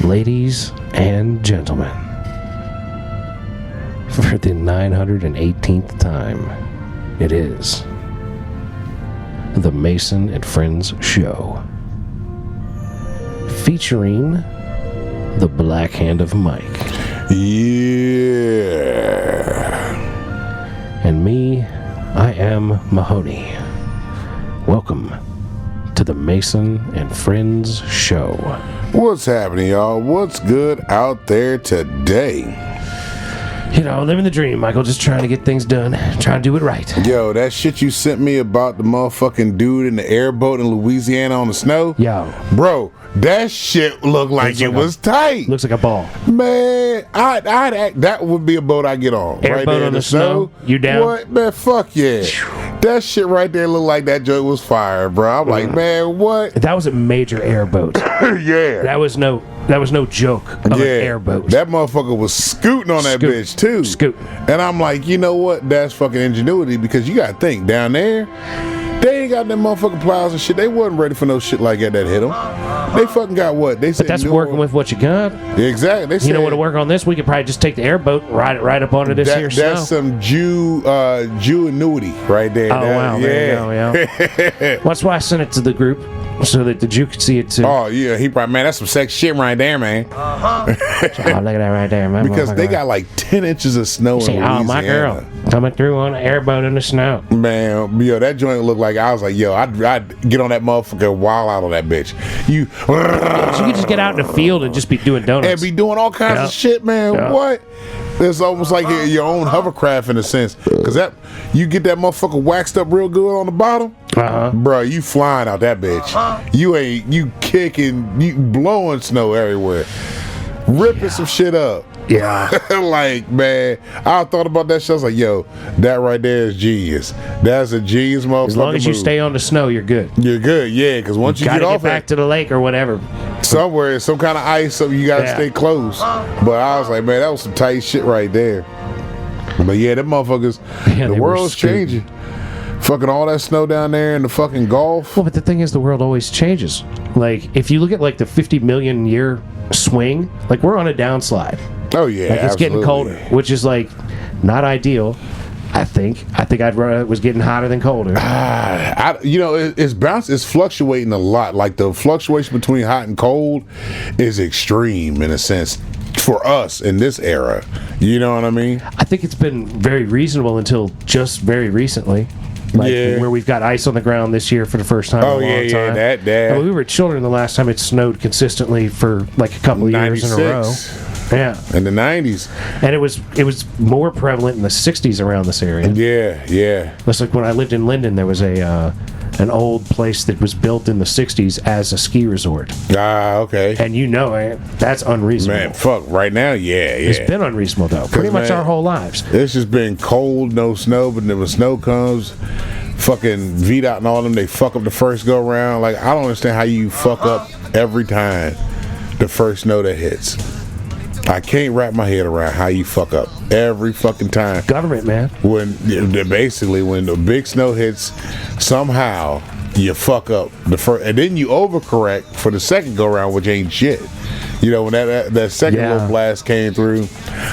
Ladies and gentlemen, for the 918th time, it is the Mason and Friends Show, featuring the Black Hand of Mike. Yeah. And me, I am Mahoney. Welcome to the Mason and Friends Show. What's happening, y'all? What's good out there today? You know, living the dream, Michael. Just trying to get things done. Trying to do it right. Yo, that shit you sent me about the motherfucking dude in the airboat in Louisiana on the snow? Yo. Bro, that shit looked like it was tight. Looks like a ball. Man, that would be a boat I get on. Airboat right there on in the snow? You down? What? Man, fuck yeah. That shit right there looked like that joint was fire, bro. I'm like, man, what? That was a major airboat. Yeah. That was no joke of an airboat. That motherfucker was scooting on that bitch too. Scoot. And I'm like, you know what? That's fucking ingenuity, because you gotta think, down there, they ain't got them motherfucking plows and shit. They wasn't ready for no shit like that hit them. They fucking got what? They said. But that's working with what you got. Exactly. They said, you know what to work on this? We could probably just take the airboat and ride it right up onto this here snow. That's some Jew annuity right there. Oh, wow. There you go, yeah. That's why I sent it to the group, so that the Jew could see it too. Oh, yeah. He probably, man, that's some sex shit right there, man. Oh, look at that right there, man. Because they got like 10 inches of snow in Louisiana. Oh, my girl coming through on an airboat in the snow. Man, yo, that joint looked like, I was like, yo, I'd get on that motherfucker wild out on that bitch. You could just get out in the field and just be doing donuts. And be doing all kinds of shit, man. Yep. What? It's almost like your own hovercraft in a sense. Because that, you get that motherfucker waxed up real good on the bottom. Bro, you flying out that bitch. You kicking, you blowing snow everywhere. Ripping some shit up. Yeah. Like, man, I thought about that shit. I was like, yo, that right there is genius. That's a genius motherfucker. As long as you move. stay on the snow, you're good. You're good, yeah, because once you get off back to the lake or whatever. Somewhere, some kind of ice, so you gotta stay close. But I was like, man, that was some tight shit right there. But yeah, them motherfuckers, the world's changing. Fucking all that snow down there in the fucking Gulf. Well, but the thing is, the world always changes. Like, if you look at like the 50 million year swing, like we're on a downslide. Oh yeah, like it's getting colder, which is like not ideal. I think I'd rather it was getting hotter than colder. It's fluctuating a lot. Like the fluctuation between hot and cold is extreme in a sense for us in this era. You know what I mean? I think it's been very reasonable until just very recently. Like where we've got ice on the ground this year for the first time in a long time. That. I mean, we were children the last time it snowed consistently for like a couple of years in a row. Yeah, in the 90s, and it was more prevalent in the 60s around this area. Yeah. It's like when I lived in Linden, there was an old place that was built in the 60s as a ski resort. Okay. And that's unreasonable. Man, fuck, right now, It's been unreasonable, though. Pretty much our whole lives. It's just been cold, no snow, but then when snow comes, fucking VDOT and all them, they fuck up the first go-round. Like, I don't understand how you fuck up every time the first snow that hits. I can't wrap my head around how you fuck up every fucking time. Government, man. When the big snow hits, somehow you fuck up the first, and then you overcorrect for the second go round, which ain't shit. You know, when that second little blast came through,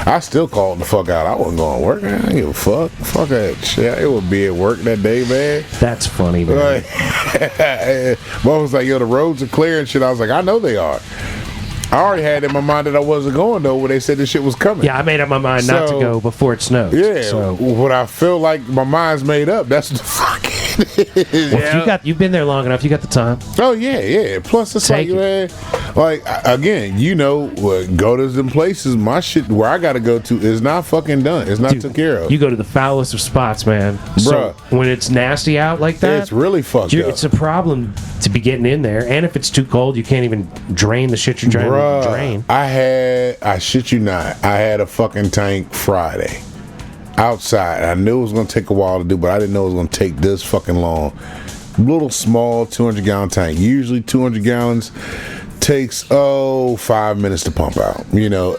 I still called the fuck out. I wasn't going to work. I didn't give a fuck. Fuck that shit. It would be at work that day, man. That's funny, man. Mom was like, yo, the roads are clear and shit. I was like, I know they are. I already had in my mind that I wasn't going though when they said this shit was coming. Yeah, I made up my mind not to go before it snowed. Yeah, so when I feel like my mind's made up, that's the fuck it is. Well, you've been there long enough, you got the time. Oh yeah. Plus it's like, man, like again, go to them places. My shit where I gotta go to is not fucking done. It's not took care of. You go to the foulest of spots, man. Bruh. So when it's nasty out like that, it's really fucked up. It's a problem to be getting in there, and if it's too cold, you can't even drain the shit you're trying to drain. I shit you not, I had a fucking tank Friday outside. I knew it was gonna take a while to do, but I didn't know it was gonna take this fucking long. Little small 200-gallon tank. Usually 200 gallons takes 5 minutes to pump out,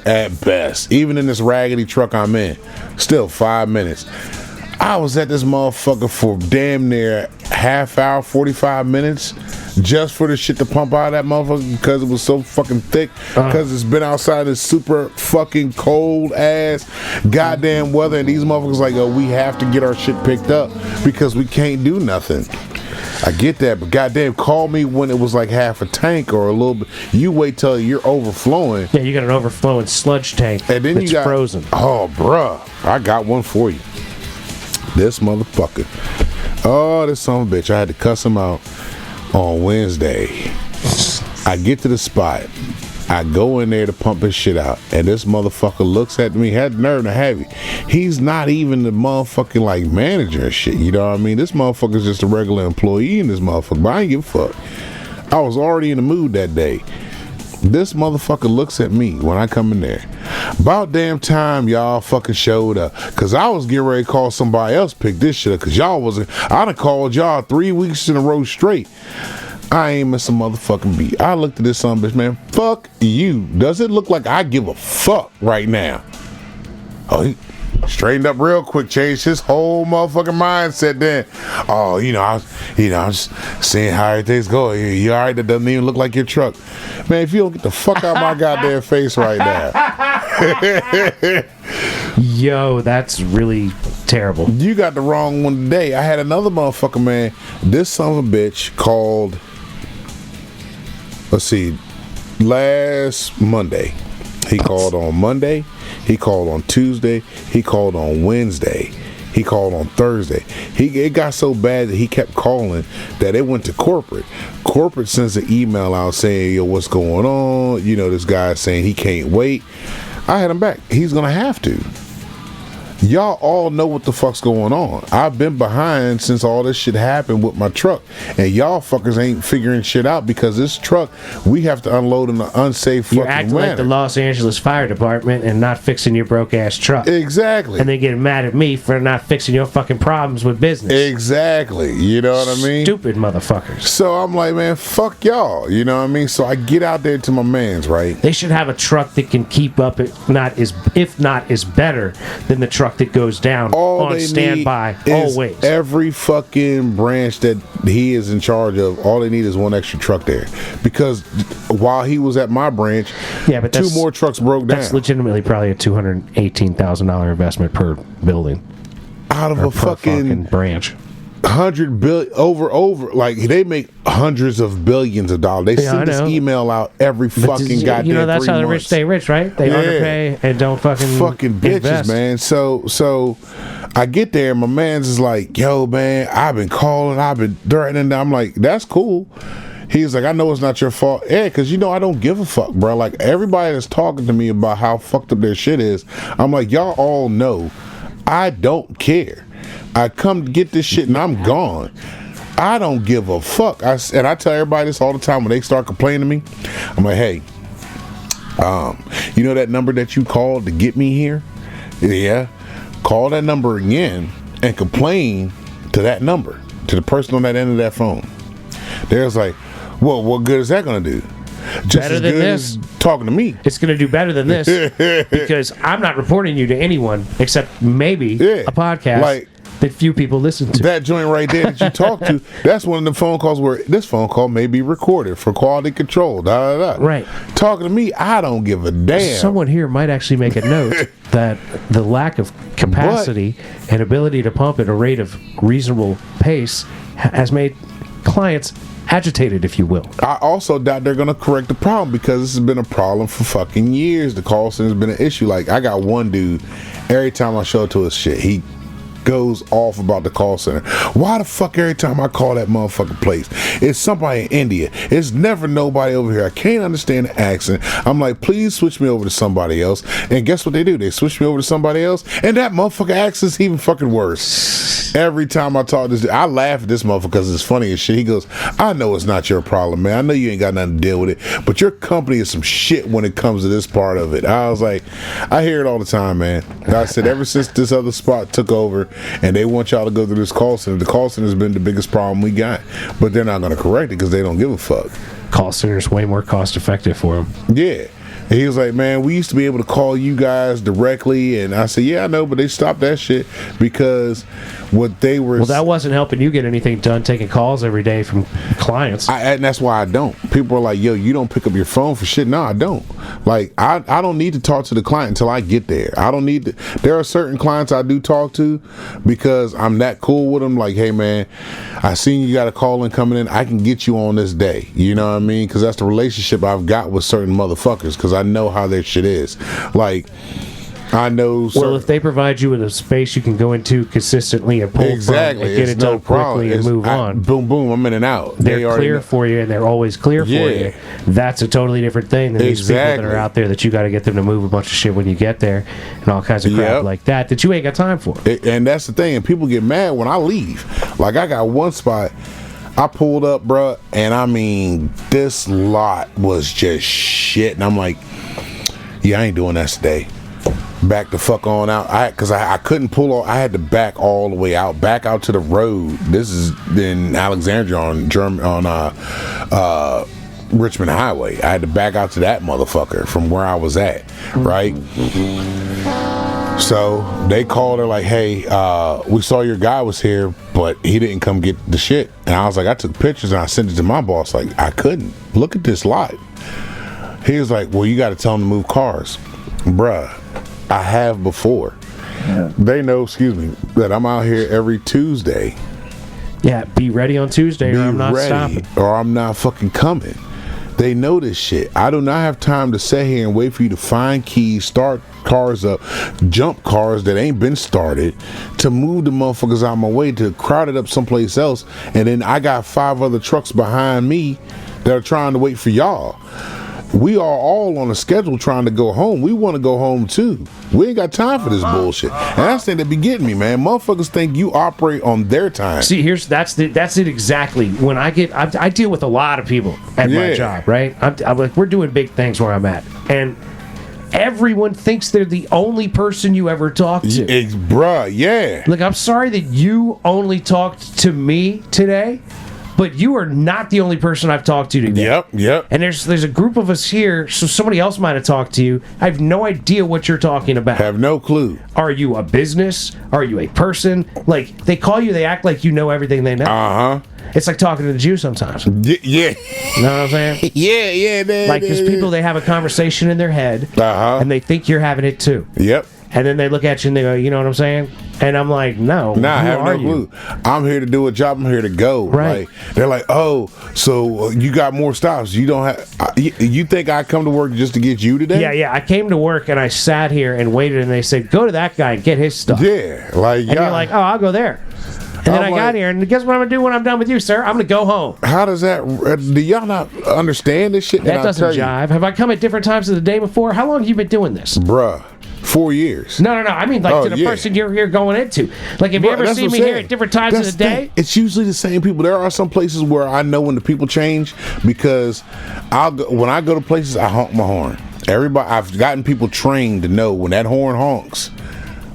at best. Even in this raggedy truck I'm in, still 5 minutes. I was at this motherfucker for damn near half hour, 45 minutes. just for the shit to pump out of that motherfucker because it was so fucking thick. Because it's been outside this super fucking cold ass goddamn weather, and these motherfuckers like, oh, we have to get our shit picked up because we can't do nothing. I get that, but goddamn, call me when it was like half a tank or a little bit. You wait till you're overflowing. Yeah, you got an overflowing sludge tank And then that's you got frozen. Oh, bruh, I got one for you. This motherfucker. Oh, this son of a bitch. I had to cuss him out on Wednesday. I get to the spot. I go in there to pump his shit out, and this motherfucker looks at me, had the nerve to have it. He's not even the motherfucking like manager and shit, you know what I mean? This motherfucker's just a regular employee in this motherfucker, but I ain't give a fuck. I was already in the mood that day. This motherfucker looks at me when I come in there. About damn time y'all fucking showed up. Cause I was getting ready to call somebody else pick this shit up. Cause y'all wasn't, I done called y'all 3 weeks in a row straight. I ain't miss a motherfucking beat. I looked at this son of a bitch, man. Fuck you. Does it look like I give a fuck right now? Oh, he straightened up real quick, changed his whole motherfucking mindset then. Oh, I'm just seeing how everything's going. You alright? That doesn't even look like your truck. Man, if you don't get the fuck out of my goddamn face right now. Yo, that's really terrible. You got the wrong one today. I had another motherfucker, man. This son of a bitch called, let's see, last Monday. He called on Monday. He called on Tuesday. He called on Wednesday. He called on Thursday. It got so bad that he kept calling that it went to corporate. Corporate sends an email out saying, yo, what's going on? This guy's saying he can't wait. I had him back. He's going to have to. Y'all all know what the fuck's going on. I've been behind since all this shit happened with my truck. And y'all fuckers ain't figuring shit out because this truck, we have to unload in an unsafe fucking You're acting manner. like the Los Angeles Fire Department and not fixing your broke-ass truck. Exactly. And they get mad at me for not fixing your fucking problems with business. Exactly. You know what I mean? Stupid motherfuckers. So I'm like, man, fuck y'all. You know what I mean? So I get out there to my mans, right? They should have a truck that can keep up, if not is better than the truck that goes down on standby always. Every fucking branch that he is in charge of, all they need is one extra truck there. Because while he was at my branch, but two more trucks broke down. That's legitimately probably a $218,000 investment per building. Out of a fucking branch. 100 billion over like they make hundreds of billions of dollars. They send this email out every fucking goddamn that's 3 how the rich months. stay rich, right? They underpay and don't fucking bitches, invest. man. So I get there and my man's is like, yo, man, I've been calling, I've been threatening. I'm like, that's cool. He's like, I know it's not your fault. Yeah, because I don't give a fuck, bro. Like, everybody that's talking to me about how fucked up their shit is, I'm like, y'all all know I don't care. I come to get this shit and I'm gone. I don't give a fuck. And I tell everybody this all the time when they start complaining to me. I'm like, hey, you know that number that you called to get me here? Yeah. Call that number again and complain to that number, to the person on that end of that phone. They're like, well, what good is that going to do? Just better as than good this. As talking to me. It's going to do better than this because I'm not reporting you to anyone except maybe a podcast that few people listen to. That joint right there that you talk to, that's one of the phone calls where this phone call may be recorded for quality control. Right. Talking to me, I don't give a damn. Someone here might actually make a note that the lack of capacity and ability to pump at a rate of reasonable pace has made clients agitated, if you will. I also doubt they're going to correct the problem because this has been a problem for fucking years. The call center has been an issue. Like, I got one dude, every time I show it to his shit, he goes off about the call center. Why the fuck every time I call that motherfucking place, it's somebody in India. It's never nobody over here. I can't understand the accent. I'm like, please switch me over to somebody else. And guess what they do? They switch me over to somebody else, and that motherfucker accent's even fucking worse. Every time I talk to this, I laugh at this motherfucker because it's funny as shit. He goes, I know it's not your problem, man. I know you ain't got nothing to deal with it, but your company is some shit when it comes to this part of it. I was like, I hear it all the time, man. I said, ever since this other spot took over, and they want y'all to go through this call center. The call center has been the biggest problem we got, but they're not going to correct it because they don't give a fuck. Call center's way more cost effective for them. Yeah. And he was like, man, we used to be able to call you guys directly. And I said, yeah, I know, but they stopped that shit because what they were... Well, that wasn't helping you get anything done, taking calls every day from clients. And that's why I don't. People are like, yo, you don't pick up your phone for shit. No, I don't. Like, I don't need to talk to the client until I get there. I don't need to. There are certain clients I do talk to because I'm that cool with them. Like, hey, man, I seen you got a call in coming in. I can get you on this day. You know what I mean? Because that's the relationship I've got with certain motherfuckers because I know how their shit is. Like, I know. Well, if they provide you with a space you can go into consistently and pull from and get it done quickly and move on. Boom, boom, I'm in and out. They're clear for you, and they're always clear for you. That's a totally different thing than these people that are out there that you got to get them to move a bunch of shit when you get there and all kinds of crap like that you ain't got time for. And that's the thing. And people get mad when I leave. Like, I got one spot. I pulled up, bruh, and I mean, this lot was just shit. And I'm like, yeah, I ain't doing that today. Back the fuck on out. Because I couldn't pull off. I had to back all the way out, back out to the road. This is in Alexandria on Richmond Highway. I had to back out to that motherfucker from where I was at, right? So they called her like, hey, we saw your guy was here, but he didn't come get the shit. And I was like, I took pictures and I sent it to my boss. Like, I couldn't. Look at this lot. He was like, well, you got to tell him to move cars. Bruh, I have before. Yeah. They know, that I'm out here every Tuesday. Yeah, be ready on Tuesday or I'm not stopping. Or I'm not fucking coming. They know this shit. I do not have time to sit here and wait for you to find keys, start cars up, jump cars that ain't been started, to move the motherfuckers out of my way, to crowd it up someplace else, and then I got 5 other trucks behind me that are trying to wait for y'all. We are all on a schedule trying to go home. We want to go home too. We ain't got time for this bullshit. And that's the thing that be getting me, man. Motherfuckers think you operate on their time. See, that's it exactly. When I deal with a lot of people at my job, right? I'm like, we're doing big things where I'm at, and everyone thinks they're the only person you ever talk to. Bruh, yeah. Like, I'm sorry that you only talked to me today, but you are not the only person I've talked to today. Yep. And there's a group of us here, so somebody else might have talked to you. I have no idea what you're talking about. Have no clue. Are you a business? Are you a person? Like, they call you, they act like you know everything they know. Uh-huh. It's like talking to the Jew sometimes. Yeah. You know what I'm saying? Yeah. Like, because people, they have a conversation in their head, and they think you're having it too. Yep. And then they look at you and they go, you know what I'm saying? And I'm like, no. Nah, I have no clue. I'm here to do a job. I'm here to go. Right. Like, they're like, oh, so you got more stops. You don't have. You think I come to work just to get you today? Yeah. I came to work and I sat here and waited, and they said, go to that guy and get his stuff. Yeah. Like, and you're like, oh, I'll go there. And then I got here, and guess what I'm going to do when I'm done with you, sir? I'm going to go home. How does that... Do y'all not understand this shit? That doesn't jive. Have I come at different times of the day before? How long have you been doing this? Bruh. 4 years. No. I mean, like, to the person you're going into. Like, have you ever seen me here at different times of the day? It's usually the same people. There are some places where I know when the people change because when I go to places, I honk my horn. I've gotten people trained to know when that horn honks,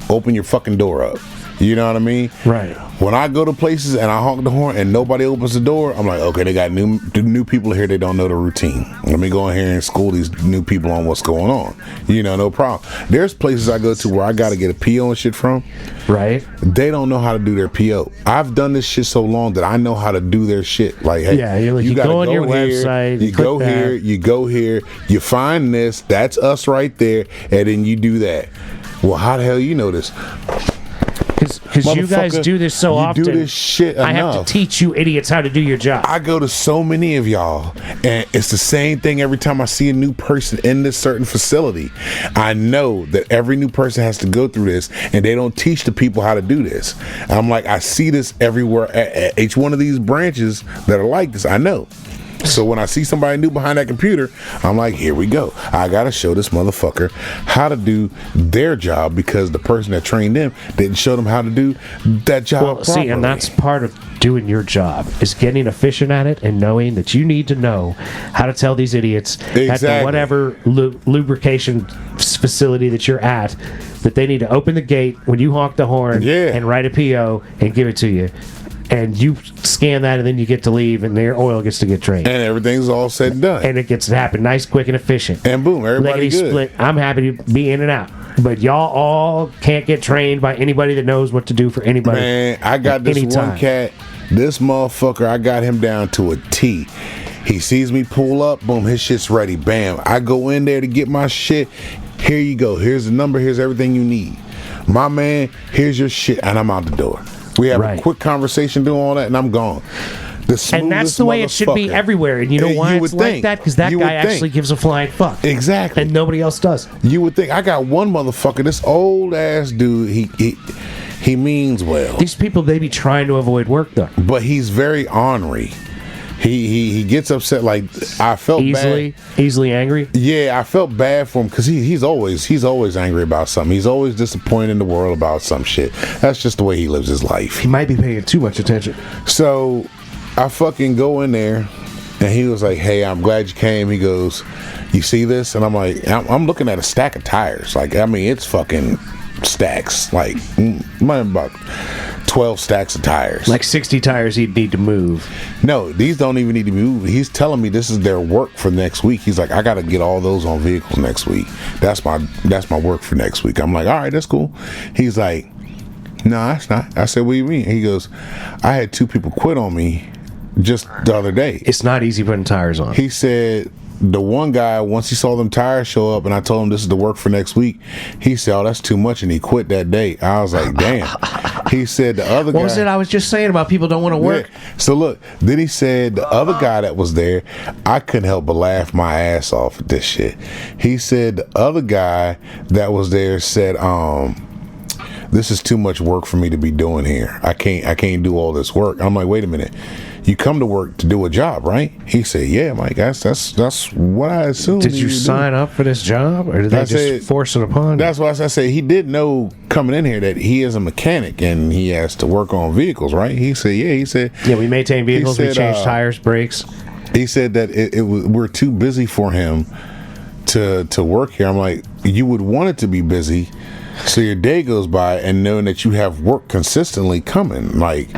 open your fucking door up. You know what I mean? Right. When I go to places and I honk the horn and nobody opens the door, I'm like, okay, they got new people here. They don't know the routine. Let me go in here and school these new people on what's going on. You know, no problem. There's places I go to where I got to get a PO and shit from. Right. They don't know how to do their PO. I've done this shit so long that I know how to do their shit. Like, hey, you're like, you go on your website, you go here, you go here, you find this, that's us right there, and then you do that. Well, how the hell you know this? Because you guys do this so often. You do this shit enough. I have to teach you idiots how to do your job. I go to so many of y'all, and it's the same thing every time I see a new person in this certain facility. I know that every new person has to go through this, and they don't teach the people how to do this. And I'm like, I see this everywhere at each one of these branches that are like this. I know. So when I see somebody new behind that computer, I'm like, here we go. I got to show this motherfucker how to do their job because the person that trained them didn't show them how to do that job properly. See, and that's part of doing your job, is getting efficient at it and knowing that you need to know how to tell these idiots at the whatever lubrication facility that you're at that they need to open the gate when you honk the horn and write a PO and give it to you. And you scan that, and then you get to leave, and their oil gets to get drained. And everything's all said and done. And it gets to happen nice, quick, and efficient. And boom, everybody good. Split. I'm happy to be in and out. But y'all all can't get trained by anybody that knows what to do for anybody. Man, I got this one cat. This motherfucker, I got him down to a T. He sees me pull up, boom, his shit's ready. Bam. I go in there to get my shit. Here you go. Here's the number. Here's everything you need. My man, here's your shit. And I'm out the door. We have a quick conversation, do all that, and I'm gone. And that's the way it should be everywhere. And you know why it's like that? Because that guy actually gives a flying fuck. Exactly. And nobody else does. You would think. I got one motherfucker, this old ass dude, he means well. These people, they be trying to avoid work, though. But he's very ornery. He gets upset. Like, I felt easily angry. Yeah, I felt bad for him because he's always angry about something. He's always disappointed in the world about some shit. That's just the way he lives his life. He might be paying too much attention. So I fucking go in there, and he was like, "Hey, I'm glad you came." He goes, "You see this?" And I'm like, I'm looking at a stack of tires. Like, I mean, it's fucking stacks. Like, about 12 stacks of tires. Like 60 tires he'd need to move. No, these don't even need to be moved. He's telling me this is their work for next week. He's like, I got to get all those on vehicles next week. That's my work for next week. I'm like, all right, that's cool. He's like, no, that's not. I said, what do you mean? He goes, I had 2 people quit on me just the other day. It's not easy putting tires on. He said the one guy, once he saw them tires show up and I told him this is the work for next week, he said, oh, that's too much, and he quit that day. I was like, damn. He said the other guy... What was it I was just saying about people don't want to work? Yeah. So look, then he said the other guy that was there, I couldn't help but laugh my ass off at this shit. He said the other guy that was there said, this is too much work for me to be doing here. I can't do all this work. I'm like, wait a minute. You come to work to do a job, right? He said, yeah, Mike, that's what I assumed. Did you sign up for this job, or did they just force it upon you? That's what I said. He did know coming in here that he is a mechanic and he has to work on vehicles, right? He said, yeah. He said, yeah, we maintain vehicles, we change tires, brakes. He said that we're too busy for him to work here. I'm like, you would want it to be busy so your day goes by and knowing that you have work consistently coming. Like,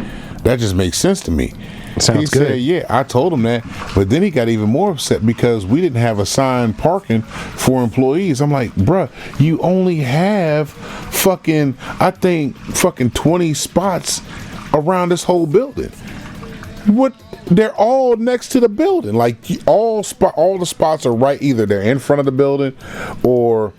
that just makes sense to me. Sounds good. Said, yeah, I told him that. But then he got even more upset because we didn't have assigned parking for employees. I'm like, bruh, you only have fucking 20 spots around this whole building. What? They're all next to the building. Like, all the spots are right. Either they're in front of the building or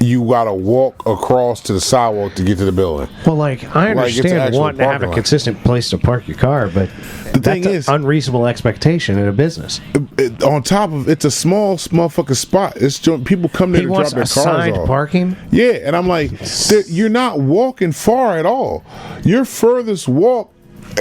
you gotta walk across to the sidewalk to get to the building. Well, like, I understand wanting to have a consistent place to park your car, but the thing is, unreasonable expectation in a business. On top of it's a small motherfucking spot. It's people come there to drop their cars off. Assigned parking. Yeah, and I'm like, you're not walking far at all. Your furthest walk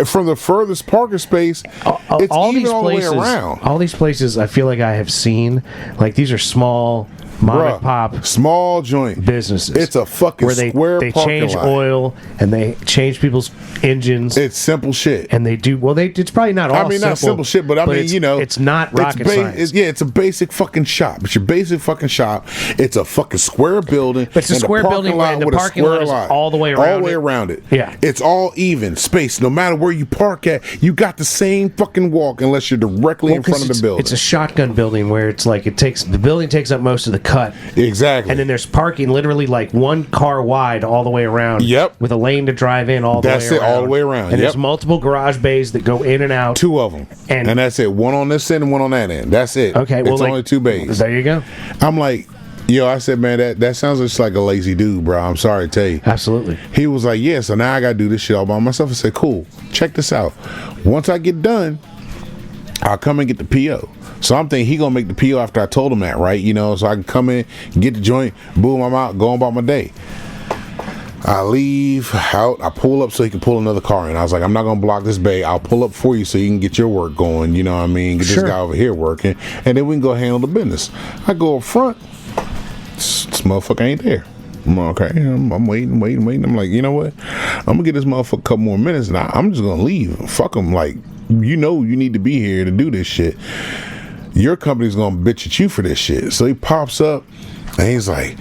from the furthest parking space, it's all even all the way around. All these places, I feel like I have seen, like, these are small mom and pop small joint businesses. It's a fucking where they change oil and they change people's engines. It's simple shit, and they do well. It's probably not all. I mean, not simple shit, but I mean, you know, it's not rocket science. It's a basic fucking shop. It's your basic fucking shop. It's a fucking square building. It's a square building where the parking lot is all the way around. All the way around it. Yeah, it's all even space. No matter where you park at, you got the same fucking walk unless you're directly in front of the building. It's a shotgun building where it's like the building takes up most of the cut. Exactly. And then there's parking literally like one car wide all the way around. Yep. With a lane to drive in all the way around. That's it, all the way around. And there's multiple garage bays that go in and out. 2 of them. And that's it. One on this end and one on that end. That's it. Okay. Well, it's only 2 bays. There you go. I'm like, yo, I said, man, that sounds just like a lazy dude, bro. I'm sorry to tell you. Absolutely. He was like, yeah, so now I got to do this shit all by myself. I said, cool. Check this out. Once I get done, I'll come and get the PO. So I'm thinking he gonna make the PO after I told him that, right? You know, so I can come in, get the joint, boom, I'm out, go about my day. I leave out, I pull up so he can pull another car in. I was like, I'm not gonna block this bay. I'll pull up for you so you can get your work going. You know what I mean? Get this guy over here working, and then we can go handle the business. I go up front. This motherfucker ain't there. I'm okay. I'm waiting. I'm like, you know what? I'm gonna get this motherfucker a couple more minutes, and I'm just gonna leave. Fuck him. Like, you know, you need to be here to do this shit. Your company's gonna bitch at you for this shit. So he pops up and he's like,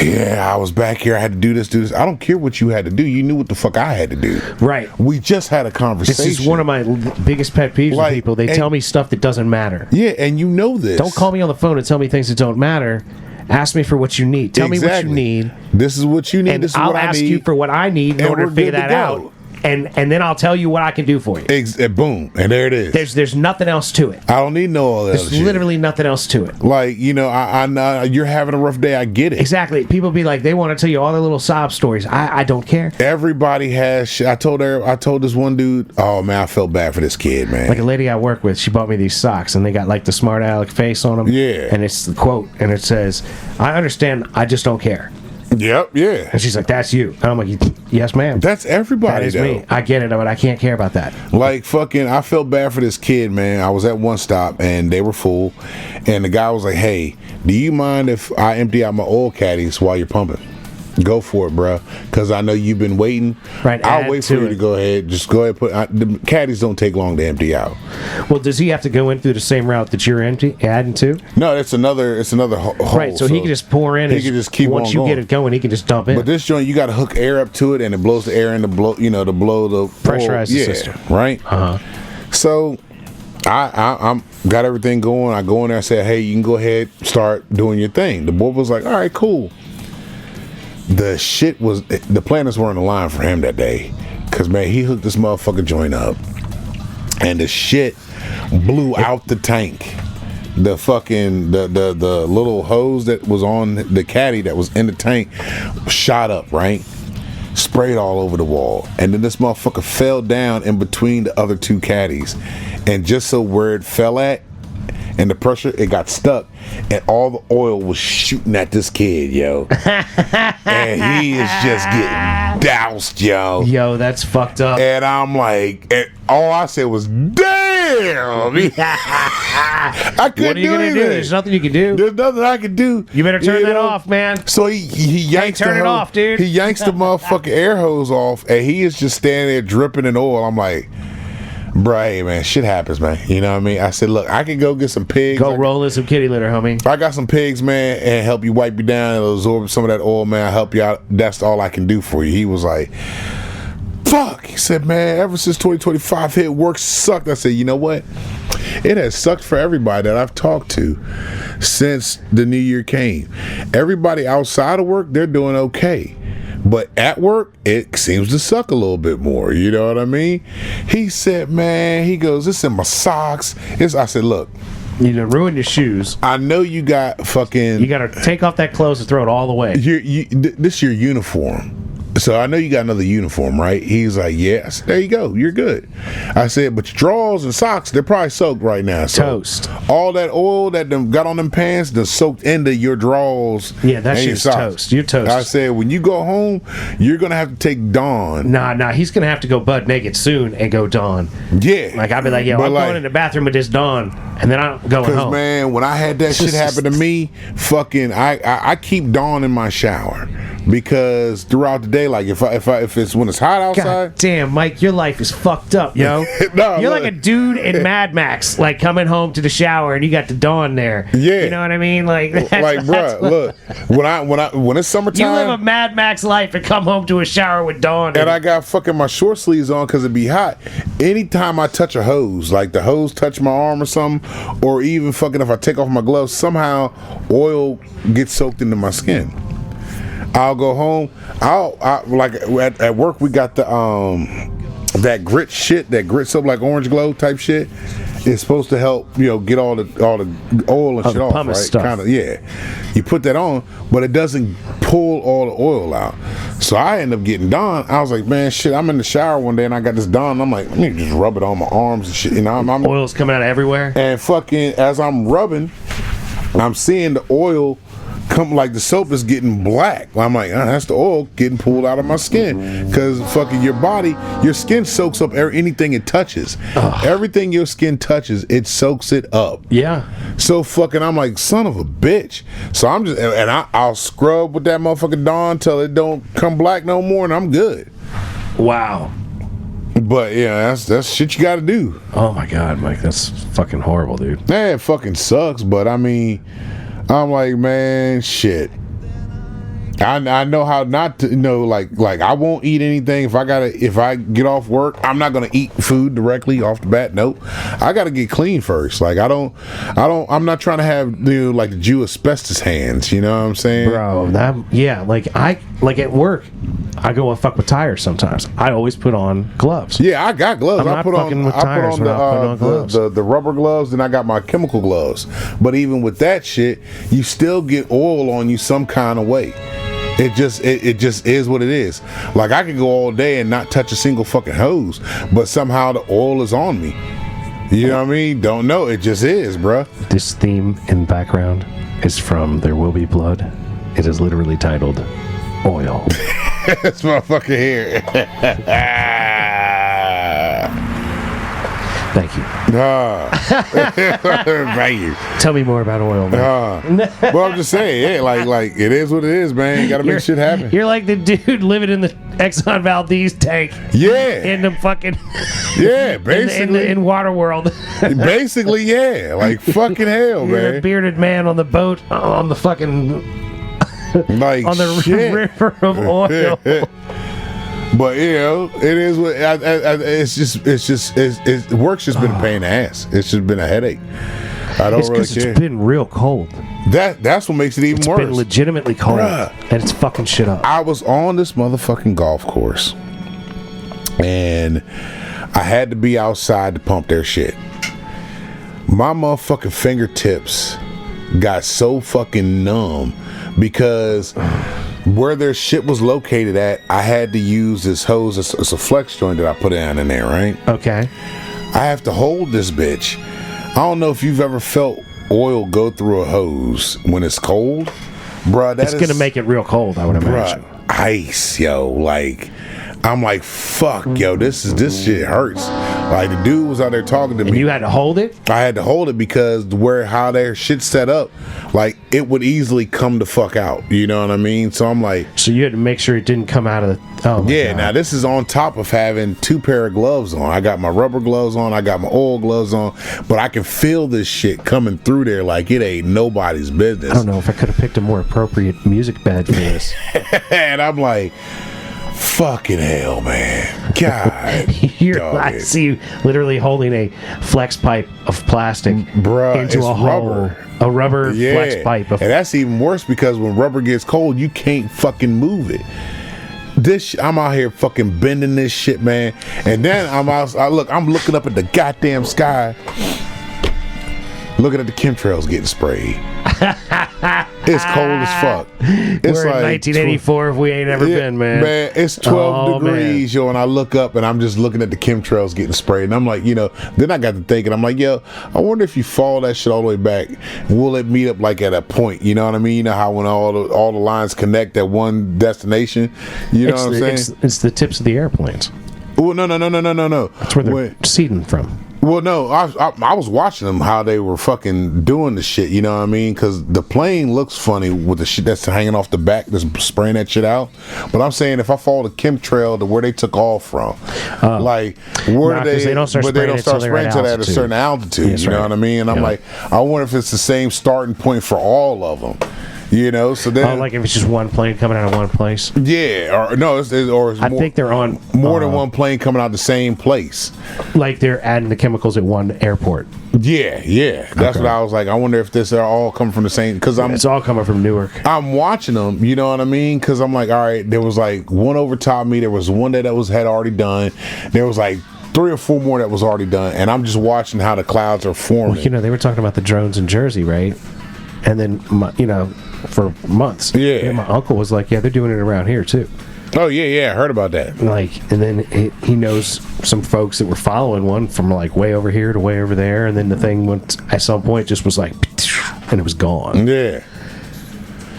yeah, I was back here, I had to do this. I don't care what you had to do. You knew what the fuck I had to do. Right. We just had a conversation. This is one of my biggest pet peeves with people. They tell me stuff that doesn't matter. Yeah, and you know this. Don't call me on the phone and tell me things that don't matter. Ask me for what you need. Tell me what you need. This is what you need. And this is I'll what I need. ask you for what I need in order to figure that out. and then I'll tell you what I can do for you. Boom, and there it is. There's nothing else to it. I don't need no all that. There's literally nothing else to it. Like, you know, I know you're having a rough day. I get it. Exactly. People be like, they want to tell you all their little sob stories. I don't care. Everybody has shit. I told this one dude, oh man, I felt bad for this kid, man. Like a lady I work with, she bought me these socks, and they got like the smart aleck face on them. Yeah. And it's the quote, and it says, "I understand. I just don't care." Yep. Yeah. And she's like, "That's you." And I'm like, "Yes, ma'am. That's everybody. That is though. me. I get it, but I can't care about that." Like fucking, I felt bad for this kid, man. I was at one stop and they were full, and the guy was like, "Hey, do you mind if I empty out my oil caddies while you're pumping? Go for it, bro. Because I know you've been waiting. Right. I'll wait for you to go ahead. Just go ahead. The caddies don't take long to empty out. Well, does he have to go in through the same route that you're adding to? No, it's another hole. Right. So he can just pour in. He can just keep once on you going. get it going, he can just dump in. But this joint, you got to hook air up to it, and it blows the air in to blow the pressurize the system. Right. So I'm got everything going. I go in there and say, hey, you can go ahead, start doing your thing. The boy was like, all right, cool. The planets were on the line for him that day, because man, he hooked this motherfucking joint up, and the shit blew out the tank. The fucking the little hose that was on the caddy that was in the tank shot up, right? Sprayed all over the wall, and then this motherfucker fell down in between the other two caddies, and just so where it fell at and the pressure, it got stuck, and all the oil was shooting at this kid, yo. And he is just getting doused, yo. Yo, that's fucked up. And I'm like, and all I said was, damn. I couldn't What are you do gonna anything. do? There's nothing you can do. There's nothing I can do. You better turn that know? off, man. So he yanks turn the it hose- off, dude. He yanks the motherfucking air hose off, and he is just standing there dripping in oil. I'm like, bruh, hey, man, shit happens, man. You know what I mean? I said, look, I can go get some pigs. Go roll in some kitty litter, homie. I got some pigs, man, and help you wipe you down and absorb some of that oil, man. I'll help you out. That's all I can do for you. He was like, fuck. He said, man, ever since 2025 hit, work sucked. I said, you know what? It has sucked for everybody that I've talked to since the new year came. Everybody outside of work, they're doing okay. But at work, it seems to suck a little bit more. You know what I mean? He said, man, he goes, it's in my socks. I said, look. You done ruined your shoes. I know you got fucking... You got to take off that clothes and throw it all the way. This is your uniform. So I know you got another uniform, right? He's like, yeah. I said, there you go. You're good. I said, but your drawers and socks, they're probably soaked right now. So Toast. All that oil that them got on them pants, they're soaked into your drawers. Yeah, that and your shit's socks. toast. You're toast. I said, when you go home, you're going to have to take Dawn. Nah, he's going to have to go butt naked soon and go Dawn. Yeah. Like, I'll be like, yo, But I'm going in the bathroom with this Dawn, and then I'm going home. Man, when I had that shit happen to me, fucking, I keep Dawn in my shower. Because throughout the day, like if it's when it's hot outside. God damn, Mike, your life is fucked up, yo. You're like a dude in Mad Max, like coming home to the shower and you got the Dawn there. Yeah, you know what I mean? Like, bruh, look, when it's summertime, you live a Mad Max life and come home to a shower with Dawn. And I got fucking my short sleeves on because it be hot. Anytime I touch a hose, like the hose touch my arm or something, or even fucking if I take off my gloves, somehow oil gets soaked into my skin. I'll go home. I like at work we got the that grit shit, that grit soap like Orange Glow type shit. It's supposed to help, get all the oil and shit off, right? Kind of, yeah. You put that on, but it doesn't pull all the oil out. So I end up getting Dawn. I was like, man, shit. I'm in the shower one day and I got this Dawn. I'm like, let me just rub it on my arms and shit. Oil's coming out of everywhere. And fucking as I'm rubbing, I'm seeing the oil come, like the soap is getting black. I'm like, that's the oil getting pulled out of my skin. Because fucking your skin soaks up anything it touches. Everything your skin touches, it soaks it up. Yeah. So fucking, I'm like, son of a bitch. So I'm just, and I'll scrub with that motherfucking Dawn till it don't come black no more, and I'm good. Wow. But yeah, that's shit you gotta do. Oh my God, Mike, that's fucking horrible, dude. Yeah, it fucking sucks, but I mean, I'm like, man, shit. I know how not to, like I won't eat anything if I get off work. I'm not gonna eat food directly off the bat. Nope. I gotta get clean first. Like I'm not trying to have like the Jew asbestos hands. You know what I'm saying, bro? Like at work, I go and fuck with tires sometimes. I always put on gloves. Yeah, I got gloves. I'm I not put fucking on, with I put tires on without putting on gloves. the rubber gloves, and I got my chemical gloves. But even with that shit, you still get oil on you some kind of way. It just is what it is. Like, I could go all day and not touch a single fucking hose, but somehow the oil is on me. You know what I mean? Don't know. It just is, bruh. This theme in the background is from There Will Be Blood. It is literally titled Oil. That's motherfucker here. Thank you. Thank you. Tell me more about oil, man. Well, I'm just saying, yeah, like it is what it is, man. You gotta make shit happen. You're like the dude living in the Exxon Valdez tank. Yeah. In the fucking... Yeah, basically. In Waterworld. Basically, yeah. Like, fucking hell, You're man. a bearded man on the boat, on the fucking... Like, on the shit. river of oil. But you know, it is what it's work's just been a pain in the ass. It's just been a headache. I don't It's really because care. it's been real cold. That's what makes it even It's worse. been legitimately cold, Bruh. and it's fucking shit up. I was on this motherfucking golf course, and I had to be outside to pump their shit. My motherfucking fingertips got so fucking numb because where their shit was located at, I had to use this hose. It's a flex joint that I put down in there, right? Okay. I have to hold this bitch. I don't know if you've ever felt oil go through a hose when it's cold. Bruh, It's going to make it real cold, I would imagine. Bruh, ice, yo. Like, I'm like, fuck, yo, this shit hurts. Like, the dude was out there talking to And me. you had to hold it? I had to hold it because how their shit set up, like, it would easily come the fuck out. You know what I mean? So I'm like, So you had to make sure it didn't come out of the... Oh, my yeah, God. now this is on top of having 2 pair of gloves on. I got my rubber gloves on, I got my oil gloves on, but I can feel this shit coming through there like it ain't nobody's business. I don't know if I could have picked a more appropriate music bed for this. And I'm like, fucking hell, man. God. I see you literally holding a flex pipe of plastic Bruh, into it's a hole. rubber. A rubber flex pipe. And that's even worse because when rubber gets cold, you can't fucking move it. I'm out here fucking bending this shit, man. And then I'm looking up at the goddamn sky, looking at the chemtrails getting sprayed. It's cold as fuck. It's We're in 1984 if we ain't ever been, man. Man, it's 12 degrees, yo, and I look up and I'm just looking at the chemtrails getting sprayed. And I'm like, then I got to thinking, I'm like, yo, I wonder if you fall that shit all the way back, will it meet up like at a point? You know what I mean? You know how when all the lines connect at one destination? You know what I'm saying? It's the tips of the airplanes. Well, no. That's where they're seeding from. Well, no, I was watching them how they were fucking doing the shit. You know what I mean? Because the plane looks funny with the shit that's hanging off the back, that's spraying that shit out. But I'm saying if I follow the chemtrail to where they took off from, like where they don't start spraying until they're at a certain altitude. That's you know right. what I mean? And I'm like, I wonder if it's the same starting point for all of them. So then, like if it's just one plane coming out of one place. Yeah, or no, it's more, I think they're on more than one plane coming out the same place. Like they're adding the chemicals at one airport. Yeah. That's what I was like. I wonder if this are all coming from the same. Because it's all coming from Newark. I'm watching them. You know what I mean? Because I'm like, all right. There was like one over top of me. There was one that had already done. There was like 3 or 4 more that was already done, and I'm just watching how the clouds are forming. Well, they were talking about the drones in Jersey, right? And then, for months. Yeah. And my uncle was like, yeah, they're doing it around here too. Oh, yeah, I heard about that. And then he knows some folks that were following one from like way over here to way over there, and then the thing went at some point just was like, and it was gone. Yeah.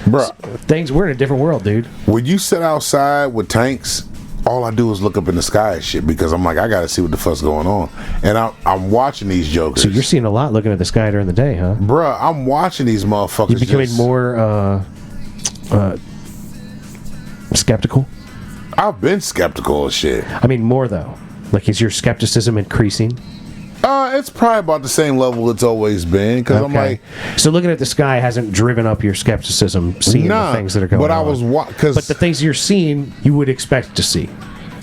Bruh. We're in a different world, dude. When you sit outside with tanks, all I do is look up in the sky and shit because I'm like, I gotta see what the fuck's going on. And I'm watching these jokers. So you're seeing a lot looking at the sky during the day, huh? Bruh, I'm watching these motherfuckers. You're becoming more skeptical? I've been skeptical of shit. I mean, more though. Like, is your skepticism increasing? It's probably about the same level it's always been. Because I'm like, so looking at the sky hasn't driven up your skepticism, seeing the things that are going on. But I was but the things you're seeing, you would expect to see.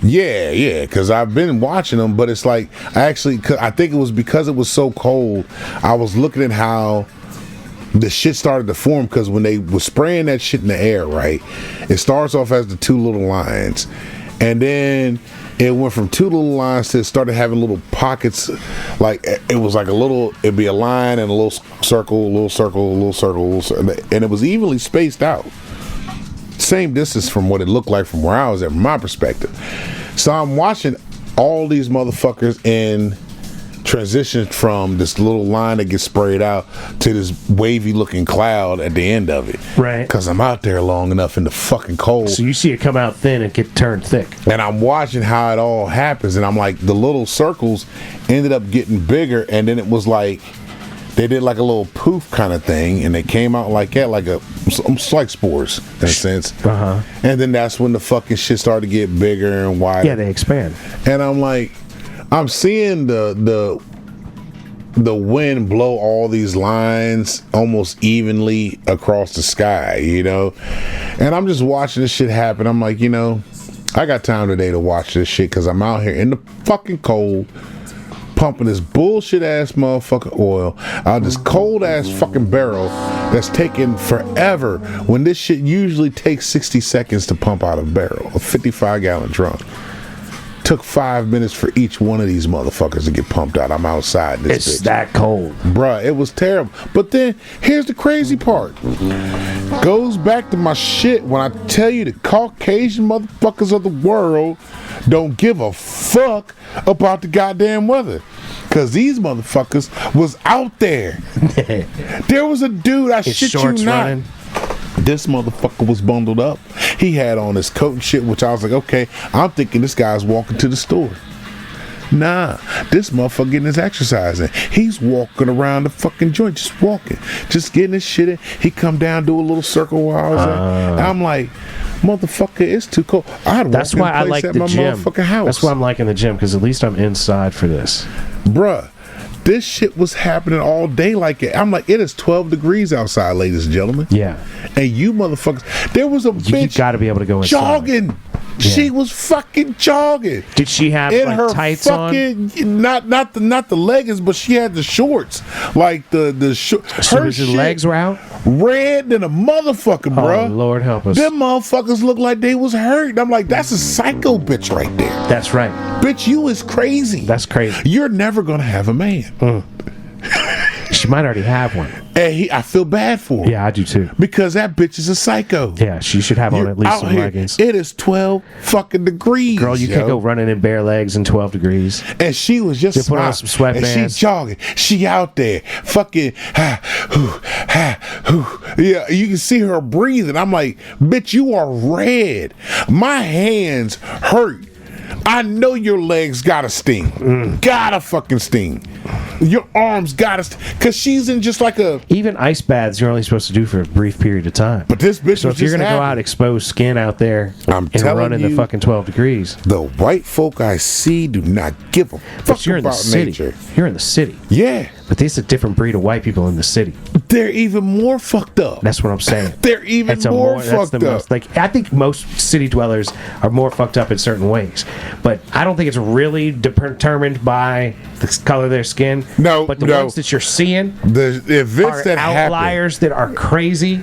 Yeah, because I've been watching them, but it's like I think it was because it was so cold. I was looking at how the shit started to form because when they was spraying that shit in the air, right? It starts off as the two little lines, and then it went from two little lines to it started having little pockets. Like it was like it'd be a line and a little circle, a little circle, a little circle, a little circle, and it was evenly spaced out. Same distance from what it looked like from where I was at, from my perspective. So I'm watching all these motherfuckers in transition from this little line that gets sprayed out to this wavy looking cloud at the end of it. Right. Because I'm out there long enough in the fucking cold. So you see it come out thin and get turned thick. And I'm watching how it all happens. And I'm like, the little circles ended up getting bigger. And then it was like, they did like a little poof kind of thing. And they came out like that, like like spores in a sense. Uh-huh. And then that's when the fucking shit started to get bigger and wider. Yeah, they expand. And I'm like, I'm seeing the wind blow all these lines almost evenly across the sky, you know? And I'm just watching this shit happen. I'm like, you know, I got time today to watch this shit because I'm out here in the fucking cold pumping this bullshit ass motherfucking oil out of this cold ass fucking barrel that's taking forever when this shit usually takes 60 seconds to pump out a barrel, a 55-gallon drum. Took 5 minutes for each one of these motherfuckers to get pumped out. I'm outside this bitch. It's that cold. Bruh, it was terrible. But then, here's the crazy part. Goes back to my shit when I tell you the Caucasian motherfuckers of the world don't give a fuck about the goddamn weather. Because these motherfuckers was out there. There was a dude, I shit you not. Running. This motherfucker was bundled up. He had on his coat and shit, which I was like, okay, I'm thinking this guy's walking to the store. Nah, this motherfucker getting his exercise in. He's walking around the fucking joint, just walking, just getting his shit in. He come down, do a little circle while I was there. I'm like, motherfucker, it's too cold. That's why I like the gym. Motherfucking house. That's why I'm liking the gym, because at least I'm inside for this. Bruh. This shit was happening all day like it. I'm like, it is 12 degrees outside, ladies and gentlemen. Yeah. And you motherfuckers, there was a bitch you gotta be able to go inside. Jogging. Yeah. She was fucking jogging. Did she have in like her tights fucking, on? Not the leggings, but she had the shorts. Like the shorts. So her legs were out? Red than a motherfucker, bro. Oh, Lord help us. Them motherfuckers look like they was hurt. I'm like, that's a psycho bitch right there. That's right. Bitch, you is crazy. That's crazy. You're never gonna have a man. She might already have one. And I feel bad for her. Yeah, I do too. Because that bitch is a psycho. Yeah, she should have on at least some leggings. It is 12 fucking degrees. Girl, you can't go running in bare legs in 12 degrees. And she was just put on some sweatbands. And she jogging. She out there. Fucking yeah, you can see her breathing. I'm like, bitch, you are red. My hands hurt. I know your legs gotta sting. Gotta fucking sting. Your arms gotta because she's in just like a... Even ice baths you're only supposed to do for a brief period of time. But this bitch So if you're going to go out exposed skin out there and run in the fucking 12 degrees... The white folk I see do not give a fuck you're in the about city. nature. You're in the city. Yeah. But there's a different breed of white people in the city. They're even more fucked up. That's what I'm saying. They're even more fucked up. I think most city dwellers are more fucked up in certain ways. But I don't think it's really determined by the color of their skin. No, but the ones that you're seeing the events are that outliers that are crazy,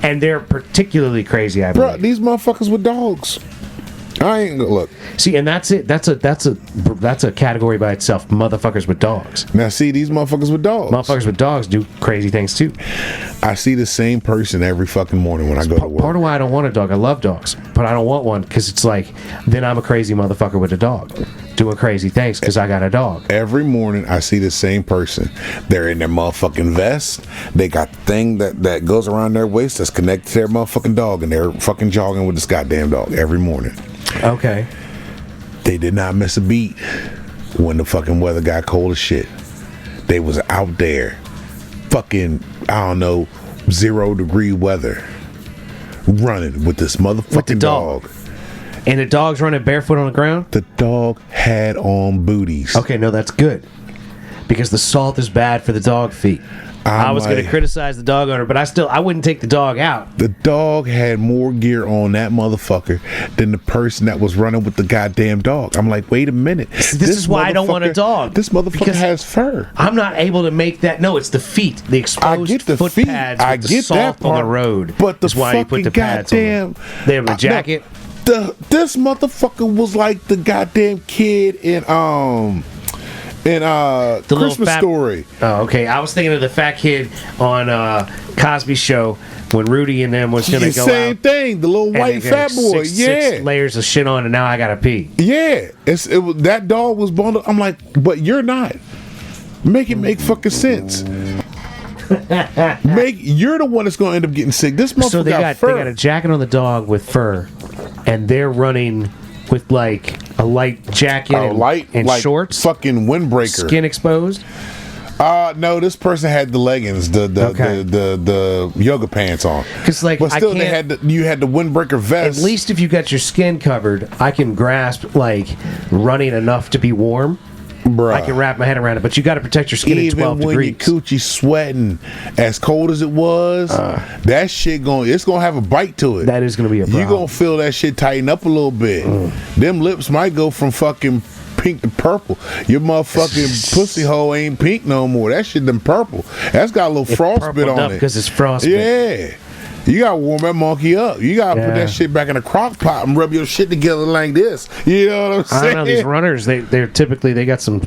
and they're particularly crazy, I believe. Bro, these motherfuckers with dogs. I ain't gonna look. See, and that's it. That's a category by itself. Motherfuckers with dogs. Now, see these motherfuckers with dogs. Motherfuckers with dogs do crazy things too. I see the same person every fucking morning when I go to work. Part of why I don't want a dog. I love dogs, but I don't want one because it's like then I'm a crazy motherfucker with a dog, doing crazy things because I got a dog. Every morning I see the same person. They're in their motherfucking vest. They got the thing that goes around their waist that's connected to their motherfucking dog, and they're fucking jogging with this goddamn dog every morning. Okay. They did not miss a beat when the fucking weather got cold as shit. They was out there fucking, I don't know, 0 degree weather running with this motherfucking dog. And the dog's running barefoot on the ground? The dog had on booties. Okay, no, that's good. because the salt is bad for the dog feet. I was going to criticize the dog owner, but I wouldn't take the dog out. The dog had more gear on that motherfucker than the person that was running with the goddamn dog. I'm like, wait a minute. This is why I don't want a dog. This motherfucker has fur. I'm not able to make that. No, it's the feet, the exposed foot pads with the salt on the road. But the why you put the pads on them. They have a jacket. This motherfucker was like the goddamn kid in the Christmas Story. Oh, okay. I was thinking of the fat kid on Cosby Show when Rudy and them was going to go out. Same thing. The little white fat boy. Six layers of shit on, and now I got to pee. Yeah. That dog was bundled. I'm like, but you're not. Make it make fucking sense. You're the one that's going to end up getting sick. This motherfucker got fur. They got a jacket on the dog with fur, and they're running with like a light jacket and shorts, fucking windbreaker, skin exposed. No, this person had the leggings, the yoga pants on. But still, you had the windbreaker vest. At least if you got your skin covered, I can grasp like running enough to be warm. Bruh. I can wrap my head around it, but you got to protect your skin at 12 degrees. Even when your coochie sweating, as cold as it was, that shit it's gonna have a bite to it. That is gonna be a problem. You gonna feel that shit tighten up a little bit. Them lips might go from fucking pink to purple. Your motherfucking pussy hole ain't pink no more. That shit done purple. That's got a little frostbite on it because it's frostbite. Yeah. You gotta warm that monkey up. You gotta put that shit back in a crock pot and rub your shit together like this. You know what I'm saying? I know these runners. They're typically they got some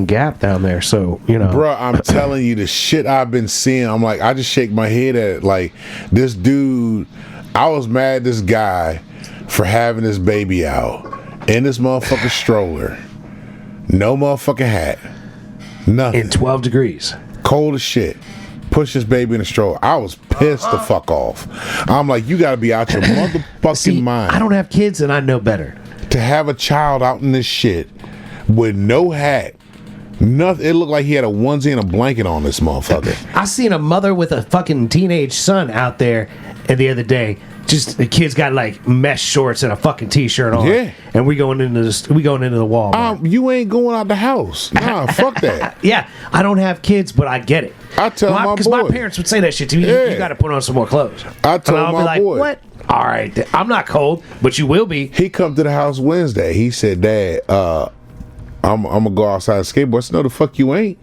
gap down there. So you know, bro. I'm telling you the shit I've been seeing. I'm like, I just shake my head at it. Like this dude. I was mad at this guy for having this baby out in this motherfucking stroller. No motherfucking hat. Nothing. In 12 degrees. Cold as shit. Push this baby in the stroller. I was pissed the fuck off. I'm like, you gotta be out your motherfucking mind. I don't have kids and I know better. To have a child out in this shit with no hat, nothing. It looked like he had a onesie and a blanket on this motherfucker. I seen a mother with a fucking teenage son out there the other day. Just the kid's got like mesh shorts and a fucking t-shirt on. Yeah. And we going into the Walmart. You ain't going out the house. Nah, fuck that. Yeah, I don't have kids, but I get it. I tell my boy. Because my parents would say that shit to me. Yeah. You got to put on some more clothes. I told my boy. What? All right, I'm not cold, but you will be. He come to the house Wednesday. He said, Dad, I'm gonna go outside and skateboard. I said, no, the fuck you ain't.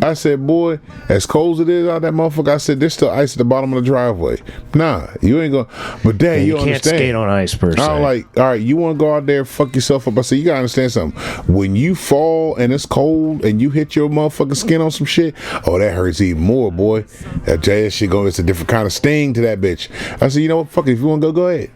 I said, boy, as cold as it is out that motherfucker, I said, there's still ice at the bottom of the driveway. Nah, you ain't going. But Dad, you can't understand. Skate on ice per se. I'm like, all right, you want to go out there and fuck yourself up? I said, you gotta understand something. When you fall and it's cold and you hit your motherfucking skin on some shit, oh, that hurts even more, boy. That shit it's a different kind of sting to that bitch. I said, you know what? Fuck it. If you want to go ahead.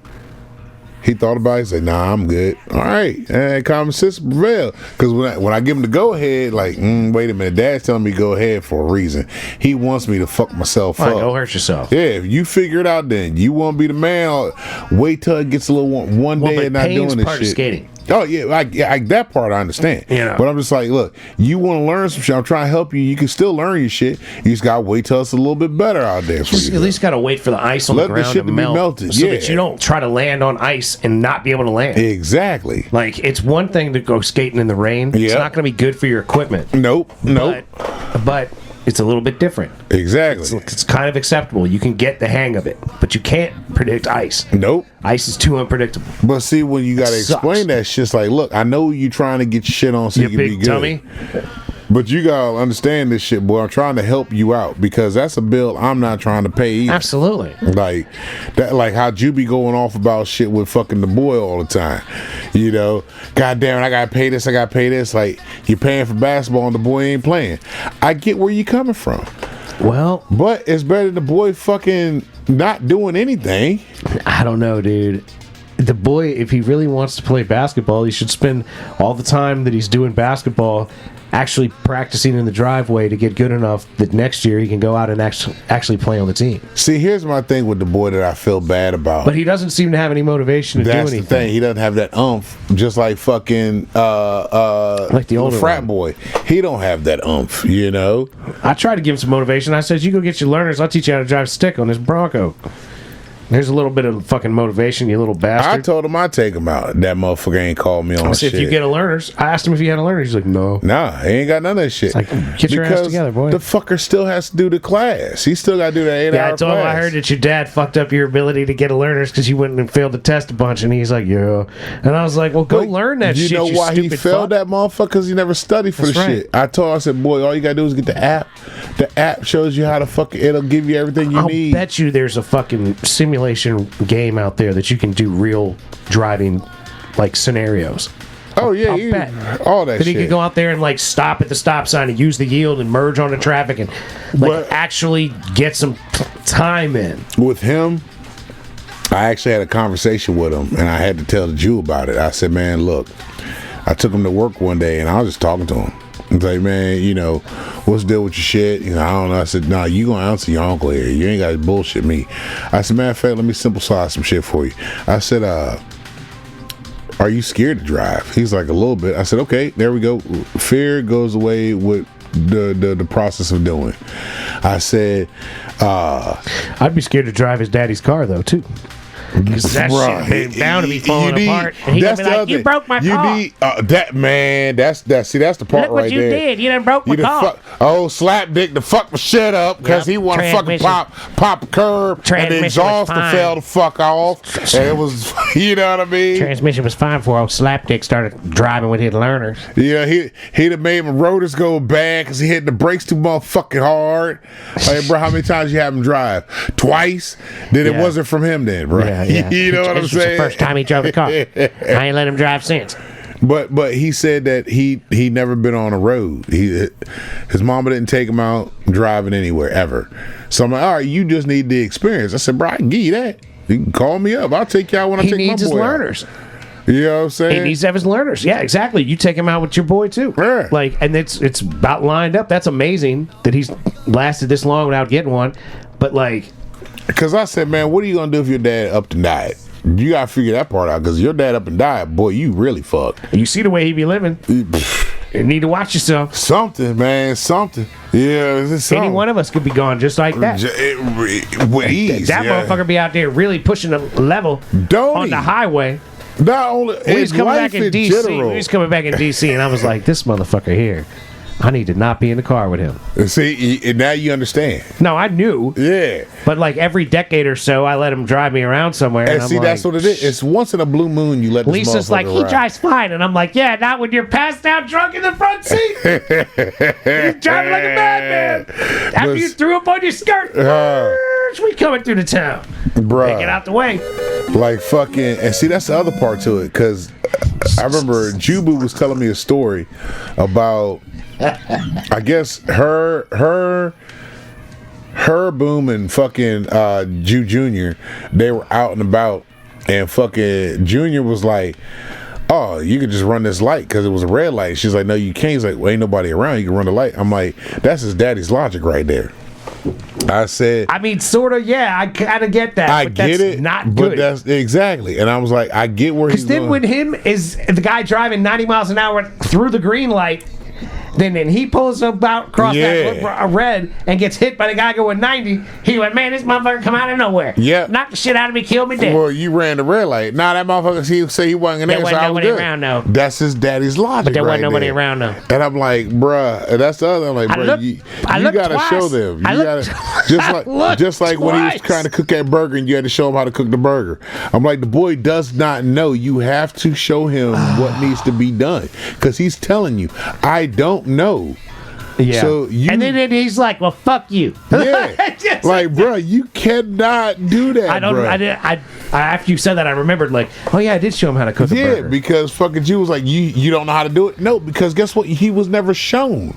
He thought about it. He said, nah, I'm good. All right. And common sense prevailed. Because when I give him the go ahead, like, wait a minute. Dad's telling me go ahead for a reason. He wants me to fuck myself up. Go hurt yourself. Yeah, if you figure it out then. You want to be the man. Wait till it gets a little one day and not doing this part shit. Of skating. Oh, yeah. That part I understand. Yeah. But I'm just like, look, you want to learn some shit. I'm trying to help you. You can still learn your shit. You just got to wait till it's a little bit better out there for you. At least got to wait for the ice on the ground to melt. So that you don't try to land on ice and not be able to land. Exactly. Like, it's one thing to go skating in the rain. It's not going to be good for your equipment. Nope. But it's a little bit different. Exactly. It's kind of acceptable. You can get the hang of it, but you can't predict ice. Nope. Ice is too unpredictable. But see, when you got to explain that shit, it's like, look, I know you trying to get your shit on so you can be good. Dummy. But you gotta understand this shit, boy. I'm trying to help you out because that's a bill I'm not trying to pay either. Absolutely. Like that, like how you be going off about shit with fucking the boy all the time. You know, God damn it, I gotta pay this, I gotta pay this. Like you're paying for basketball and the boy ain't playing. I get where you coming from. Well, but it's better than the boy fucking not doing anything. I don't know, dude. The boy, if he really wants to play basketball, he should spend all the time that he's doing basketball actually practicing in the driveway to get good enough that next year he can go out and actually play on the team. See, here's my thing with the boy that I feel bad about. But he doesn't seem to have any motivation to do anything. That's the thing. He doesn't have that oomph, just like fucking like the older frat boy. He don't have that oomph, you know? I tried to give him some motivation. I said, you go get your learners. I'll teach you how to drive stick on this Bronco. There's a little bit of fucking motivation, you little I bastard. told him I'd take him out. That motherfucker ain't called me on I said, shit. if you get a learner's, I asked him if he had a learner. He's like, no. Nah, he ain't got none of that shit. Like, get your ass together, boy. The fucker still has to do the class. He still got to do that 8 Yeah, hour I told him I class. heard that your dad fucked up your ability to get a learner's because you went and failed the test a bunch. And he's like, yeah. And I was like, well, go But learn that shit, You know why he stupid failed fuck. that motherfucker? Because he never studied for That's the right. shit. I told him, I said, boy, all you got to do is get the app. The app shows you how to fucking, it'll give you everything you I'll need. bet you there's a fucking simulation game out there that you can do real driving like scenarios. Oh, yeah. I'll bet. All that That shit. he could go out there and like stop at the stop sign and use the yield and merge onto traffic and like But- actually get some time in. With him, I actually had a conversation with him, and I had to tell the Jew about it. I said, man, look, I took him to work one day, and I was just talking to him. I was like, man, you know, what's the deal with your shit? You know, I don't know. I said, nah, you gonna answer your uncle here. You ain't got to bullshit me. I said, matter of fact, let me simplify some shit for you. I said, are you scared to drive? He's like, a little bit. I said, okay, there we go. Fear goes away with the process of doing. I said, I'd be scared to drive his daddy's car though too. Because that Bruh, shit ain't bound to be falling you apart. And he gonna that's be the like, other you thing. broke my You car. need that man. That's the part Look what right you there. did. You done broke my You done car. fuck, slap dick to fuck my shit up because Yep. he want to fucking Transmission. pop a curb and the Transmission exhaust was fine. fell the fuck off. And it was, you know what I mean? Transmission was fine before old Slapdick started driving with his learners. Yeah, he'd have made my rotors go bad because he hit the brakes too motherfucking hard. Like, bro, how many times you have him drive? Twice? Then it Yeah. wasn't from him then, bro. Yeah. You know what I'm This was saying? the first time he drove the car. I ain't let him drive since. But he said that he never been on a road. His mama didn't take him out driving anywhere ever. So I'm like, all right, you just need the experience. I said, bro, I can give you that. You can call me up. I'll take you out when I He take my boy needs his out. learners. You know what I'm saying? He needs to have his learners. Yeah, exactly. You take him out with your boy too. Yeah. Like, and it's about lined up. That's amazing that he's lasted this long without getting one. But like, Because I said, man, what are you gonna do if your dad up and died? You gotta figure that part out. Because your dad up and died, boy, you really fucked. you see the way he be living. You need to watch yourself. Something, man, something. Yeah, it's something. Any one of us could be gone just like that. With ease. That yeah. motherfucker be out there really pushing the level Don't on he? the highway. Not only We was in coming life back in in DC. general. We was coming back in DC, and I was like, this motherfucker here. I need to not be in the car with him. See, and now you understand. No, I knew, Yeah. but like every decade or so, I let him drive me around somewhere. And I'm see, that's like, what it is. It's once in a blue moon you let this Lisa's like, motherfucker he ride. drives fine, and I'm like, yeah, not when you're passed out drunk in the front seat. He's driving like a madman. After But- you threw up on your skirt, we coming through the town. Bruh. Get out the way. Like fucking, and see, that's the other part to it. Because I remember Jubu was telling me a story about, I guess her Boom and fucking Jew Junior. They were out and about, and fucking Junior was like, "Oh, you could just run this light because it was a red light." She's like, "No, you can't." He's like, "Well, ain't nobody around. You can run the light." I'm like, "That's his daddy's logic right there." I said, I mean, sort of, yeah, I kind of get that. I but get that's it, not but good. that's exactly. And I was like, I get where he's Because then going. when him is the guy driving 90 miles an hour through the green light, then he pulls about across Yeah. that red and gets hit by the guy going 90. He went, man, this motherfucker come out of nowhere. Yep. Knocked the shit out of me, killed me dead. Well, you ran the red light. Nah, that motherfucker, he say he wasn't There in there, so wasn't I was nobody good. around, though. That's his daddy's logic. But there wasn't right nobody there. around, though. And I'm like, bruh, and that's the other. I'm like, I bruh, looked- you I looked gotta twice. show them. You I looked- gotta just like when he was twice. trying to cook that burger, and you had to show him how to cook the burger. I'm like, the boy does not know. You have to show him what needs to be done because he's telling you, I don't know. Yeah. So you- and then he's like, well, fuck you. Yeah, Just- like, bruh, you cannot do that. I don't. bruh. I did. I after you said that, I remembered like, oh yeah, I did show him how to cook a Yeah, burger. because fucking Jew was like, you don't know how to do it? No, because guess what? He was never shown.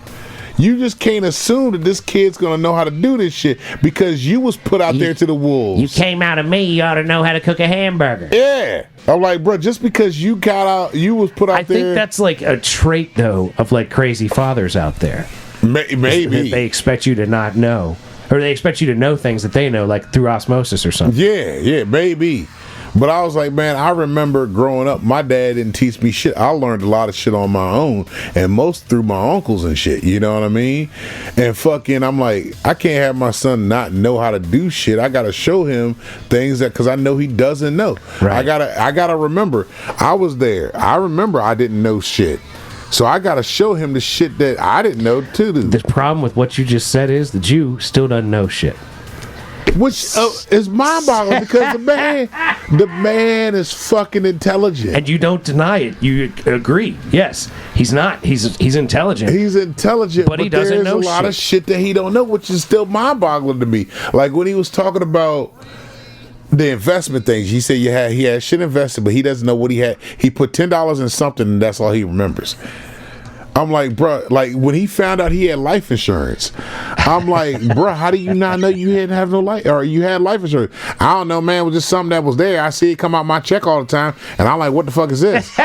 You just can't assume that this kid's gonna know how to do this shit because you was put out there to the wolves. You came out of me, you ought to know how to cook a hamburger. Yeah. I'm like, bro, just because you got out, you was put out I there. think that's like a trait though of like crazy fathers out there. That maybe. they expect you to not know, or they expect you to know things that they know, like through osmosis or something. Yeah, maybe. But I was like, man, I remember growing up, my dad didn't teach me shit. I learned a lot of shit on my own, and most through my uncles and shit. You know what I mean? And fucking, I'm like, I can't have my son not know how to do shit. I gotta show him things that, because I know he doesn't know. Right. I gotta remember. I was there. I remember I didn't know shit. So I gotta show him the shit that I didn't know too. The problem with what you just said is the Jew still doesn't know shit. Which is mind-boggling because the man is fucking intelligent. And you don't deny it. You agree. Yes, he's not. He's intelligent. He's intelligent, but he doesn't know a lot of shit that he don't know, which is still mind-boggling to me. Like when he was talking about the investment things, he said he had shit invested, but he doesn't know what he had. He put $10 in something, and that's all he remembers. I'm like, bro, like when he found out he had life insurance, I'm like, bro, how do you not know you didn't have no life, or you had life insurance? I don't know, man. It was just something that was there. I see it come out my check all the time, and I'm like, what the fuck is this?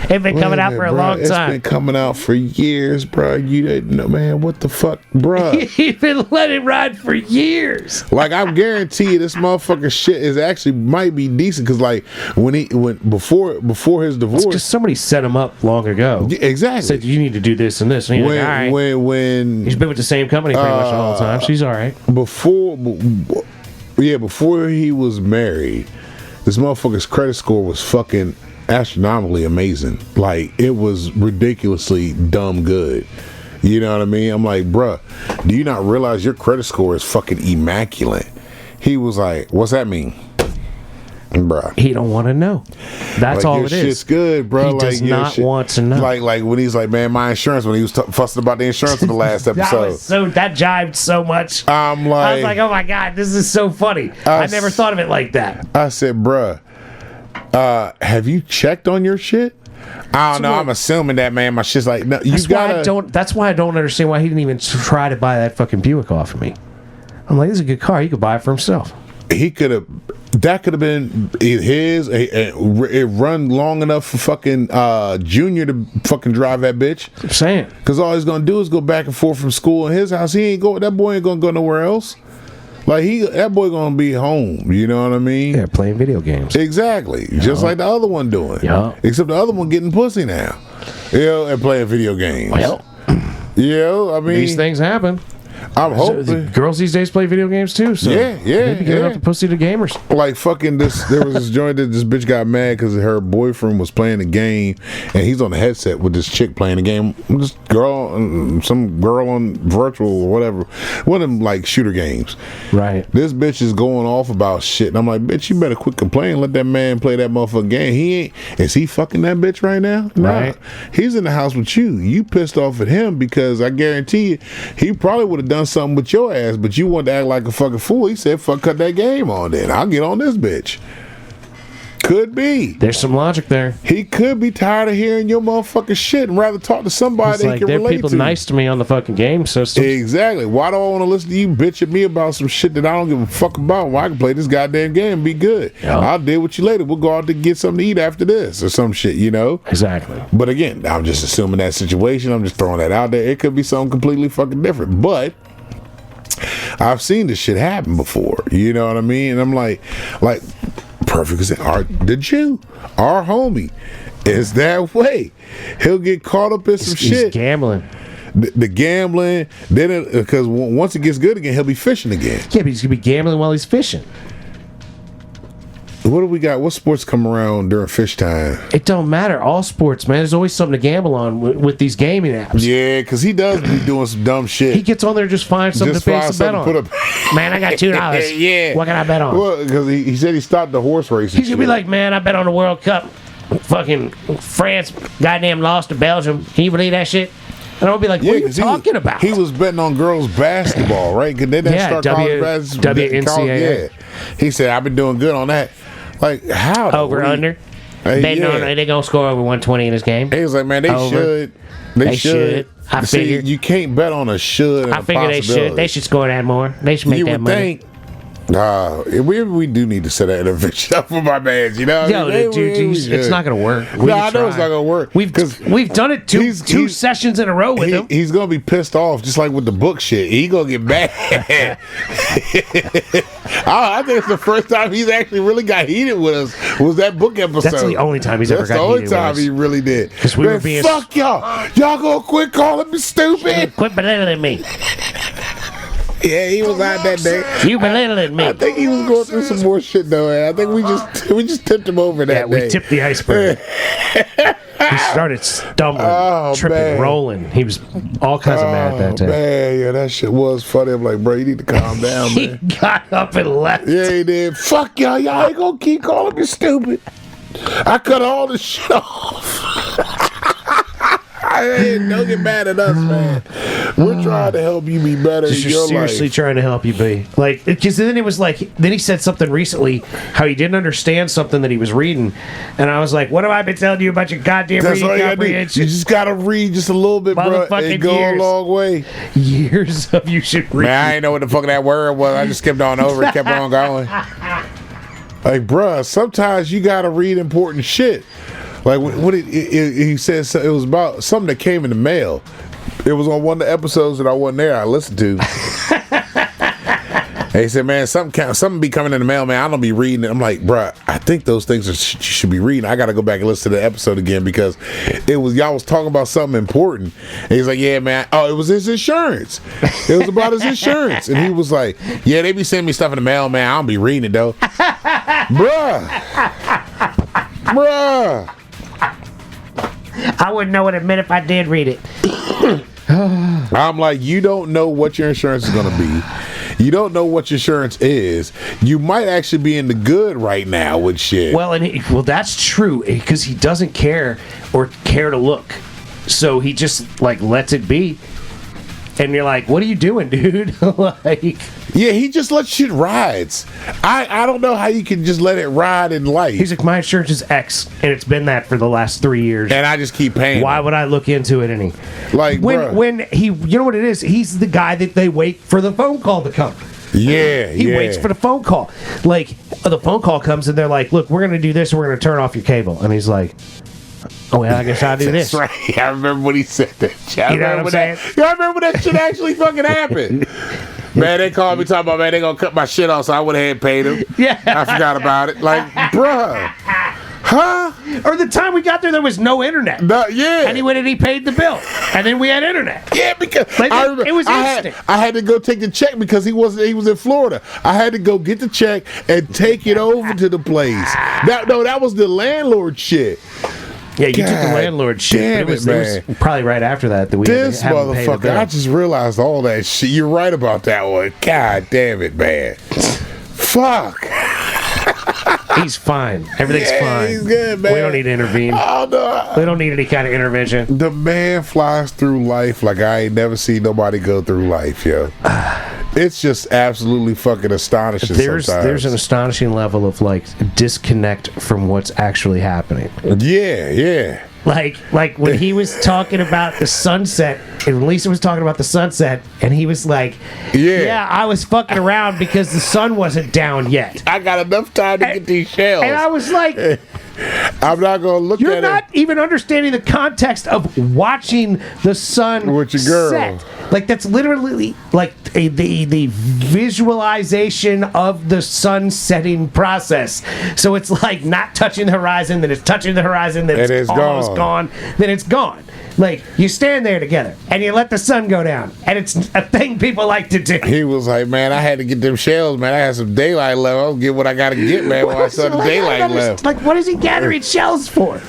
It's been coming out for a long time. It's been coming out for years, bro. You didn't know, man. What the fuck, bro? You've been letting it ride for years. Like, I guarantee you, this motherfucker shit is actually might be decent, because like before his divorce, because somebody set him up long ago. Exactly. Said you need to do this and this. And he's like, all right. When he's been with the same company pretty much all the time. She's all right. Before he was married, this motherfucker's credit score was fucking astronomically amazing. Like, it was ridiculously dumb good. You know what I mean? I'm like, bruh, do you not realize your credit score is fucking immaculate? He was like, what's that mean? Bruh. He don't want to know. That's like, all your it is. Shit's good, bro. He like, does not want to know. Like when he's like, man, my insurance, when he was fussing about the insurance in the last episode. that jived so much. I'm like, I was like, oh my God, this is so funny. I never thought of it like that. I said, bruh, have you checked on your shit? I don't know. I'm assuming that, man. My shit's like, no, you gotta. That's why I don't understand why he didn't even try to buy that fucking Buick off of me. I'm like, this is a good car. He could buy it for himself. He could have. That could have been his. It run long enough for fucking Junior to fucking drive that bitch. I'm saying, because all he's gonna do is go back and forth from school in his house. That boy ain't gonna go nowhere else. Like that boy gonna be home. You know what I mean? Yeah, playing video games. Exactly. Just like the other one doing. Yeah. Except the other one getting pussy now. And playing video games. Well, I mean, these things happen. I'm hoping girls these days play video games too. So yeah. Maybe giving up the pussy to gamers. Like fucking this. There was this joint that this bitch got mad because her boyfriend was playing a game, and he's on the headset with this chick playing the game. This girl, some girl on virtual or whatever, one of them like shooter games. Right. This bitch is going off about shit, and I'm like, bitch, you better quit complaining. Let that man play that motherfucking game. He ain't. Is he fucking that bitch right now? Nah. Right. He's in the house with you. You pissed off at him because I guarantee you, he probably would have done something with your ass, but you wanted to act like a fucking fool. He said, fuck, cut that game on then. I'll get on this bitch. Could be. There's some logic there. He could be tired of hearing your motherfucking shit and rather talk to somebody that he can relate to. There are people nice to me on the fucking game system. Exactly. Why do I want to listen to you bitch at me about some shit that I don't give a fuck about? Well, I can play this goddamn game and be good. Yeah. I'll deal with you later. We'll go out to get something to eat after this or some shit, you know? Exactly. But again, I'm just assuming that situation. I'm just throwing that out there. It could be something completely fucking different. But I've seen this shit happen before. You know what I mean? And I'm like perfect example. The Jew, our homie, is that way. He'll get caught up in some shit. He's gambling. The gambling, then because once it gets good again, he'll be fishing again. Yeah, but he's gonna be gambling while he's fishing. What do we got? What sports come around during fish time? It don't matter. All sports, man. There's always something to gamble on with these gaming apps. Yeah, because he does be doing some dumb shit. He gets on there just find something to place a bet on. Man, I got $2. Yeah. What can I bet on? Well, because he said he stopped the horse race. He's gonna be like, man, I bet on the World Cup. Fucking France, goddamn lost to Belgium. Can you believe that shit? And I'll be like, what are you talking about? He was betting on girls basketball, right? Because they didn't start college basketball. WNCAA. He said, I've been doing good on that. Like, how? Over, under? They gonna score over 120 in this game. He was like, man, they should. They should. I figure. You can't bet on a should. I figure they should. They should score that more. They should make that money. We do need to set an intervention up for my man. You know, it's not going to work. No, I know it's not going to work. We've done it two sessions in a row with him. He's going to be pissed off, just like with the book shit. He going to get mad. I think it's the first time he's actually really got heated with us. Was that book episode? That's the only time he's ever got heated with us. That's the only time he really did. Because we were being fuck y'all. Y'all gonna quit calling me stupid? Quit belittling me. Yeah, he was out that day. You belittling me. I think he was going through some more shit though. Man. I think we just tipped him over that day. Yeah, we tipped the iceberg. He started stumbling, tripping, rolling. He was all kinds of mad that day. Man, yeah, that shit was funny. I'm like, bro, you need to calm down, man. He got up and left. Yeah, he did. Fuck y'all. Y'all ain't gonna keep calling me stupid. I cut all the shit off. Don't get mad at us, man. We're trying to help you be better in your life. Seriously trying to help you be. Like, because then it was like, then he said something recently, how he didn't understand something that he was reading. And I was like, what have I been telling you about your goddamn reading comprehension? You just got to read just a little bit, bro, and go a long way. Years of you should read. Man, I ain't know what the fuck that word was. I just skipped on over and kept on going. Like, bruh, sometimes you got to read important shit. Like he said, it was about something that came in the mail. It was on one of the episodes that I wasn't there. I listened to. And he said, "Man, something be coming in the mail, man. I don't be reading it." I'm like, "Bruh, I think those things you should be reading. I got to go back and listen to the episode again because y'all was talking about something important." And he's like, "Yeah, man. Oh, it was his insurance. It was about his insurance." And he was like, "Yeah, they be sending me stuff in the mail, man. I don't be reading it though, bruh." I wouldn't know what it meant if I did read it. I'm like, you don't know what your insurance is going to be. You don't know what your insurance is. You might actually be in the good right now with shit. Well, that's true because he doesn't care or care to look. So he just like lets it be. And you're like, what are you doing, dude? Like, yeah, he just lets shit rides. I don't know how you can just let it ride in life. He's like, my insurance is X, and it's been that for the last 3 years. And I just keep paying. Why would I look into it any? Like, when he, you know what it is? He's the guy that they wait for the phone call to come. Yeah, he waits for the phone call. Like, the phone call comes, and they're like, look, we're going to do this, and we're going to turn off your cable. And he's like, oh, yeah, I guess I'll do this. That's right. I remember when he said that. I remember when that shit actually fucking happened. Man, they called me talking about, man, they gonna cut my shit off, so I went ahead and paid them. Yeah. I forgot about it. Like, bruh. Huh? Or the time we got there was no internet. Yeah. And he went and he paid the bill. And then we had internet. Yeah, because like, it was instant. I had to go take the check because he was in Florida. I had to go get the check and take it over to the place. That was the landlord shit. Yeah, you took the landlord shit. It was probably right after that we this motherfucker. I just realized all that shit. You're right about that one. God damn it, man. Fuck. He's fine. Everything's fine. He's good, man. We don't need to intervene. Oh, no. We don't need any kind of intervention. The man flies through life like I ain't never seen nobody go through life, yo. It's just absolutely fucking astonishing. There's an astonishing level of like disconnect from what's actually happening. Yeah. Like when he was talking about the sunset, and Lisa was talking about the sunset, and he was like, "Yeah, I was fucking around because the sun wasn't down yet. I got enough time to get these shells." And I was like, I'm not gonna look at it. You're not even understanding the context of watching the sun with your girl. Set. Like that's literally like the visualization of the sun setting process. So it's like not touching the horizon, then it's touching the horizon, then it's almost gone, then it's gone. Like you stand there together and you let the sun go down, and it's a thing people like to do. He was like, "Man, I had to get them shells, man. I had some daylight left. I'll get what I gotta get, man. When I saw the daylight left." Like, what is he gathering shells for?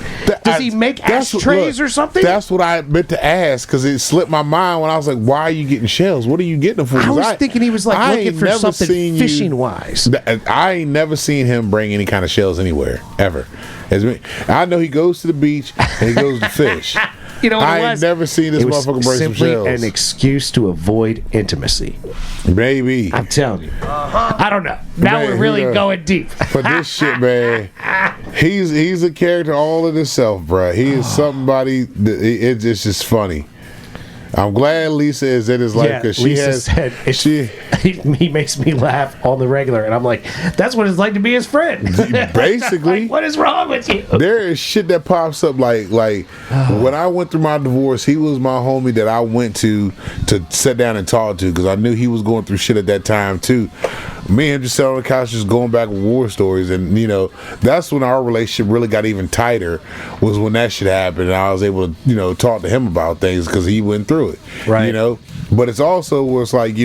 Does he make ashtrays or something? That's what I meant to ask because it slipped my mind when I was like, "Why are you getting shells? What are you getting them for?" I was thinking he was like looking for something fishing wise. I ain't never seen him bring any kind of shells anywhere ever. I know he goes to the beach and he goes to fish. You know what I ain't never seen this motherfucker bring some shells. Simply an excuse to avoid intimacy. Maybe. I'm telling you. I don't know. Now we're really going deep. But this shit, man, he's a character all in himself, bro. He is somebody. It's just funny. I'm glad Lisa is in his life because he makes me laugh on the regular, and I'm like, that's what it's like to be his friend. Basically, like, what is wrong with you? There is shit that pops up like when I went through my divorce, he was my homie that I went to sit down and talk to because I knew he was going through shit at that time too. Me and him just sat on the couch just going back with war stories, and that's when our relationship really got even tighter, was when that shit happened and I was able to talk to him about things because he went through it, right? But it's also where it's like,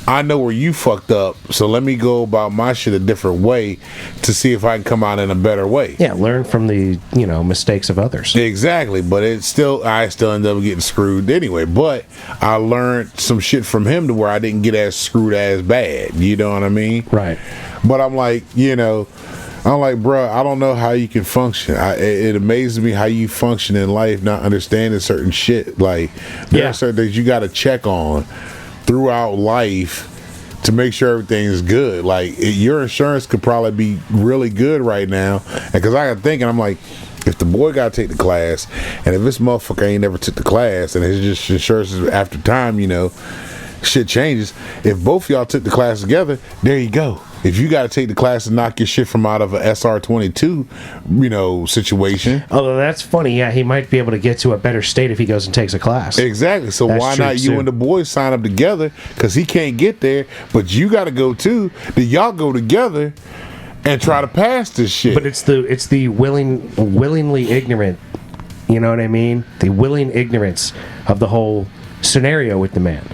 I know where you fucked up, so let me go about my shit a different way to see if I can come out in a better way. Yeah, learn from the mistakes of others. Exactly, but I still end up getting screwed anyway. But I learned some shit from him to where I didn't get as screwed as bad. You know what I mean? Right. But I'm like, bro, I don't know how you can function. It amazes me how you function in life, not understanding certain shit. Like, there are certain things you got to check on throughout life to make sure everything's good. Like, your insurance could probably be really good right now. And because I got thinking, I'm like, if the boy got to take the class, and if this motherfucker ain't never took the class, and it's just insurance after time, shit changes. If both of y'all took the class together, there you go. If you got to take the class and knock your shit from out of a SR22, situation. Although that's funny, yeah, he might be able to get to a better state if he goes and takes a class. Exactly. So that's why not you and the boys sign up together? Because he can't get there, but you got to go too. Then y'all go together and try to pass this shit. But it's the willingly ignorant. You know what I mean? The willing ignorance of the whole scenario with the man.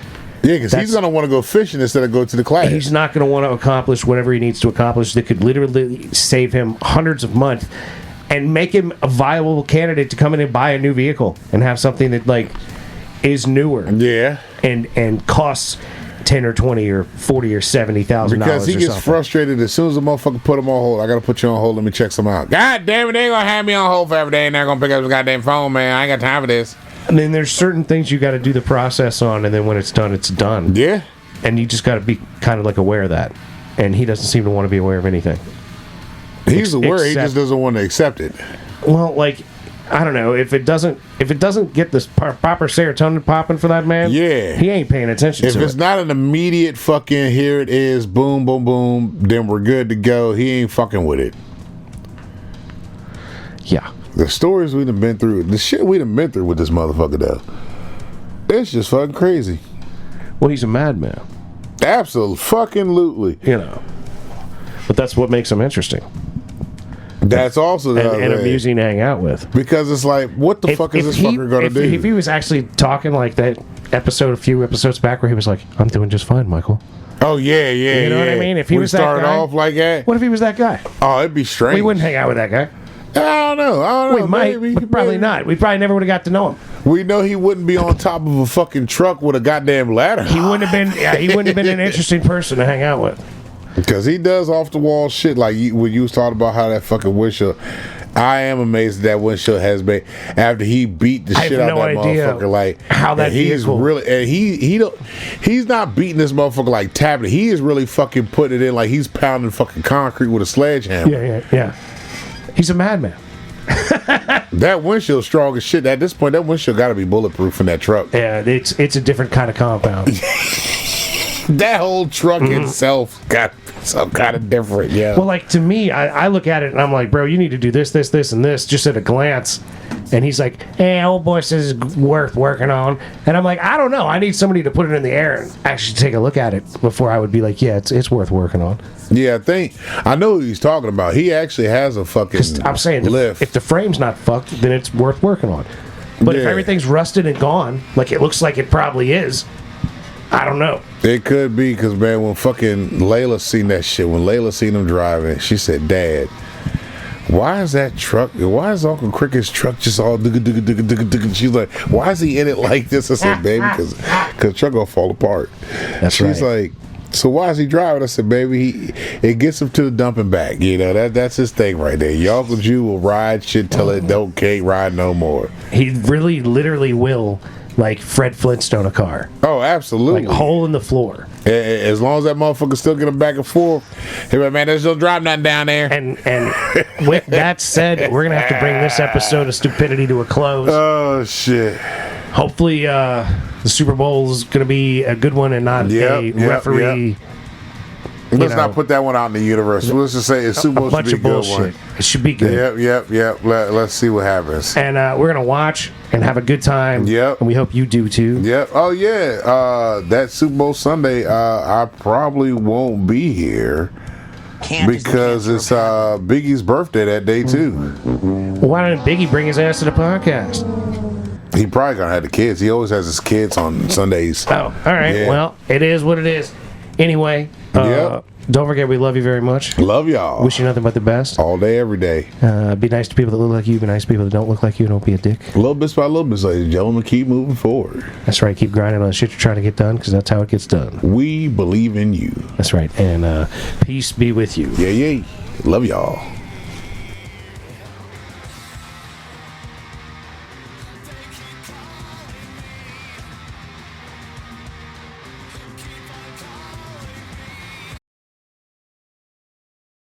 Yeah, because he's going to want to go fishing instead of go to the class. He's not going to want to accomplish whatever he needs to accomplish that could literally save him hundreds of months and make him a viable candidate to come in and buy a new vehicle and have something that is newer. Yeah. And costs $10 or $20 or $40 or $70,000. Because he gets frustrated as soon as the motherfucker put him on hold. I got to put you on hold. Let me check some out. God damn it, they ain't going to have me on hold for every day and they're going to pick up the goddamn phone, man. I ain't got time for this. And then there's certain things you got to do the process on, and then when it's done, it's done. Yeah. And you just got to be kind of aware of that. And he doesn't seem to want to be aware of anything. He's aware, he just doesn't want to accept it. Well, I don't know, if it doesn't get this proper serotonin popping for that man, yeah, he ain't paying attention to it. If it's not an immediate fucking here it is, boom, boom, boom, then we're good to go. He ain't fucking with it. Yeah. The stories we done been through, the shit we done been through with this motherfucker, though, it's just fucking crazy. Well, he's a madman. Absolutely. But that's what makes him interesting. That's also and amusing to hang out with. Because it's like, what the fuck is this fucker gonna do? If he was actually talking like that episode a few episodes back where he was like, I'm doing just fine, Michael. Oh, yeah. You know what I mean? If he was that guy. Off like that. What if he was that guy? Oh, it'd be strange. We wouldn't hang out with that guy. I don't know. We might, but probably not. We probably never would have got to know him. We know he wouldn't be on top of a fucking truck with a goddamn ladder. He wouldn't have been. Yeah, he wouldn't have been an interesting person to hang out with. Because he does off the wall shit. Like when you was talking about how that fucking windshield. I am amazed that windshield has been after he beat the shit out of that motherfucker. Like how that he's vehicle. Really, and he's not beating this motherfucker like tapping it. He is really fucking putting it in like he's pounding fucking concrete with a sledgehammer. Yeah. He's a madman. That windshield's strong as shit. At this point, that windshield got to be bulletproof in that truck. Yeah, it's a different kind of compound. That whole truck itself got some kind of different. Yeah. Well, to me, I look at it and I'm like, bro, you need to do this, and this, just at a glance. And he's like, hey, old boy says it's worth working on. And I'm like, I don't know. I need somebody to put it in the air and actually take a look at it before I would be like, yeah, it's worth working on. Yeah, I know who he's talking about. He actually has a fucking I'm saying, lift. If the frame's not fucked, then it's worth working on. But if everything's rusted and gone, like it looks like it probably is, I don't know. It could be because, man, when fucking Layla seen that shit, when Layla seen him driving, she said, Dad, why is that truck, why is Uncle Cricket's truck just all digga? She's like, why is he in it like this? I said, baby, because the truck gonna fall apart. She's like, so why is he driving? I said, baby, it gets him to the dumping back. That's his thing right there. Your Uncle Jew will ride shit till it can't ride no more. He really, literally will, like Fred Flintstone a car. Oh, absolutely. Like hole in the floor. As long as that motherfucker still get him back and forth, hey man, there's no drive nothing down there. And with that said, we're gonna have to bring this episode of Stupidity to a close. Oh shit. hopefully the Super Bowl is going to be a good one and not a referee. Let's not put that one out in the universe. Let's just say it's Super Bowl should be a good bullshit. one. It should be good. Yep. Let's see what happens. And we're going to watch and have a good time. Yep. And we hope you do too. Yep. Oh, yeah. That Super Bowl Sunday, I probably won't be here because it's Biggie's birthday that day, too. Well, why didn't Biggie bring his ass to the podcast? He probably going to have the kids. He always has his kids on Sundays. Oh, all right. Yeah. Well, it is what it is. Anyway, don't forget we love you very much. Love y'all. Wish you nothing but the best. All day, every day. Be nice to people that look like you. Be nice to people that don't look like you. Don't be a dick. Little bits by little bits, ladies and gentlemen. Keep moving forward. That's right. Keep grinding on the shit you're trying to get done because that's how it gets done. We believe in you. That's right. And peace be with you. Yeah. Love y'all.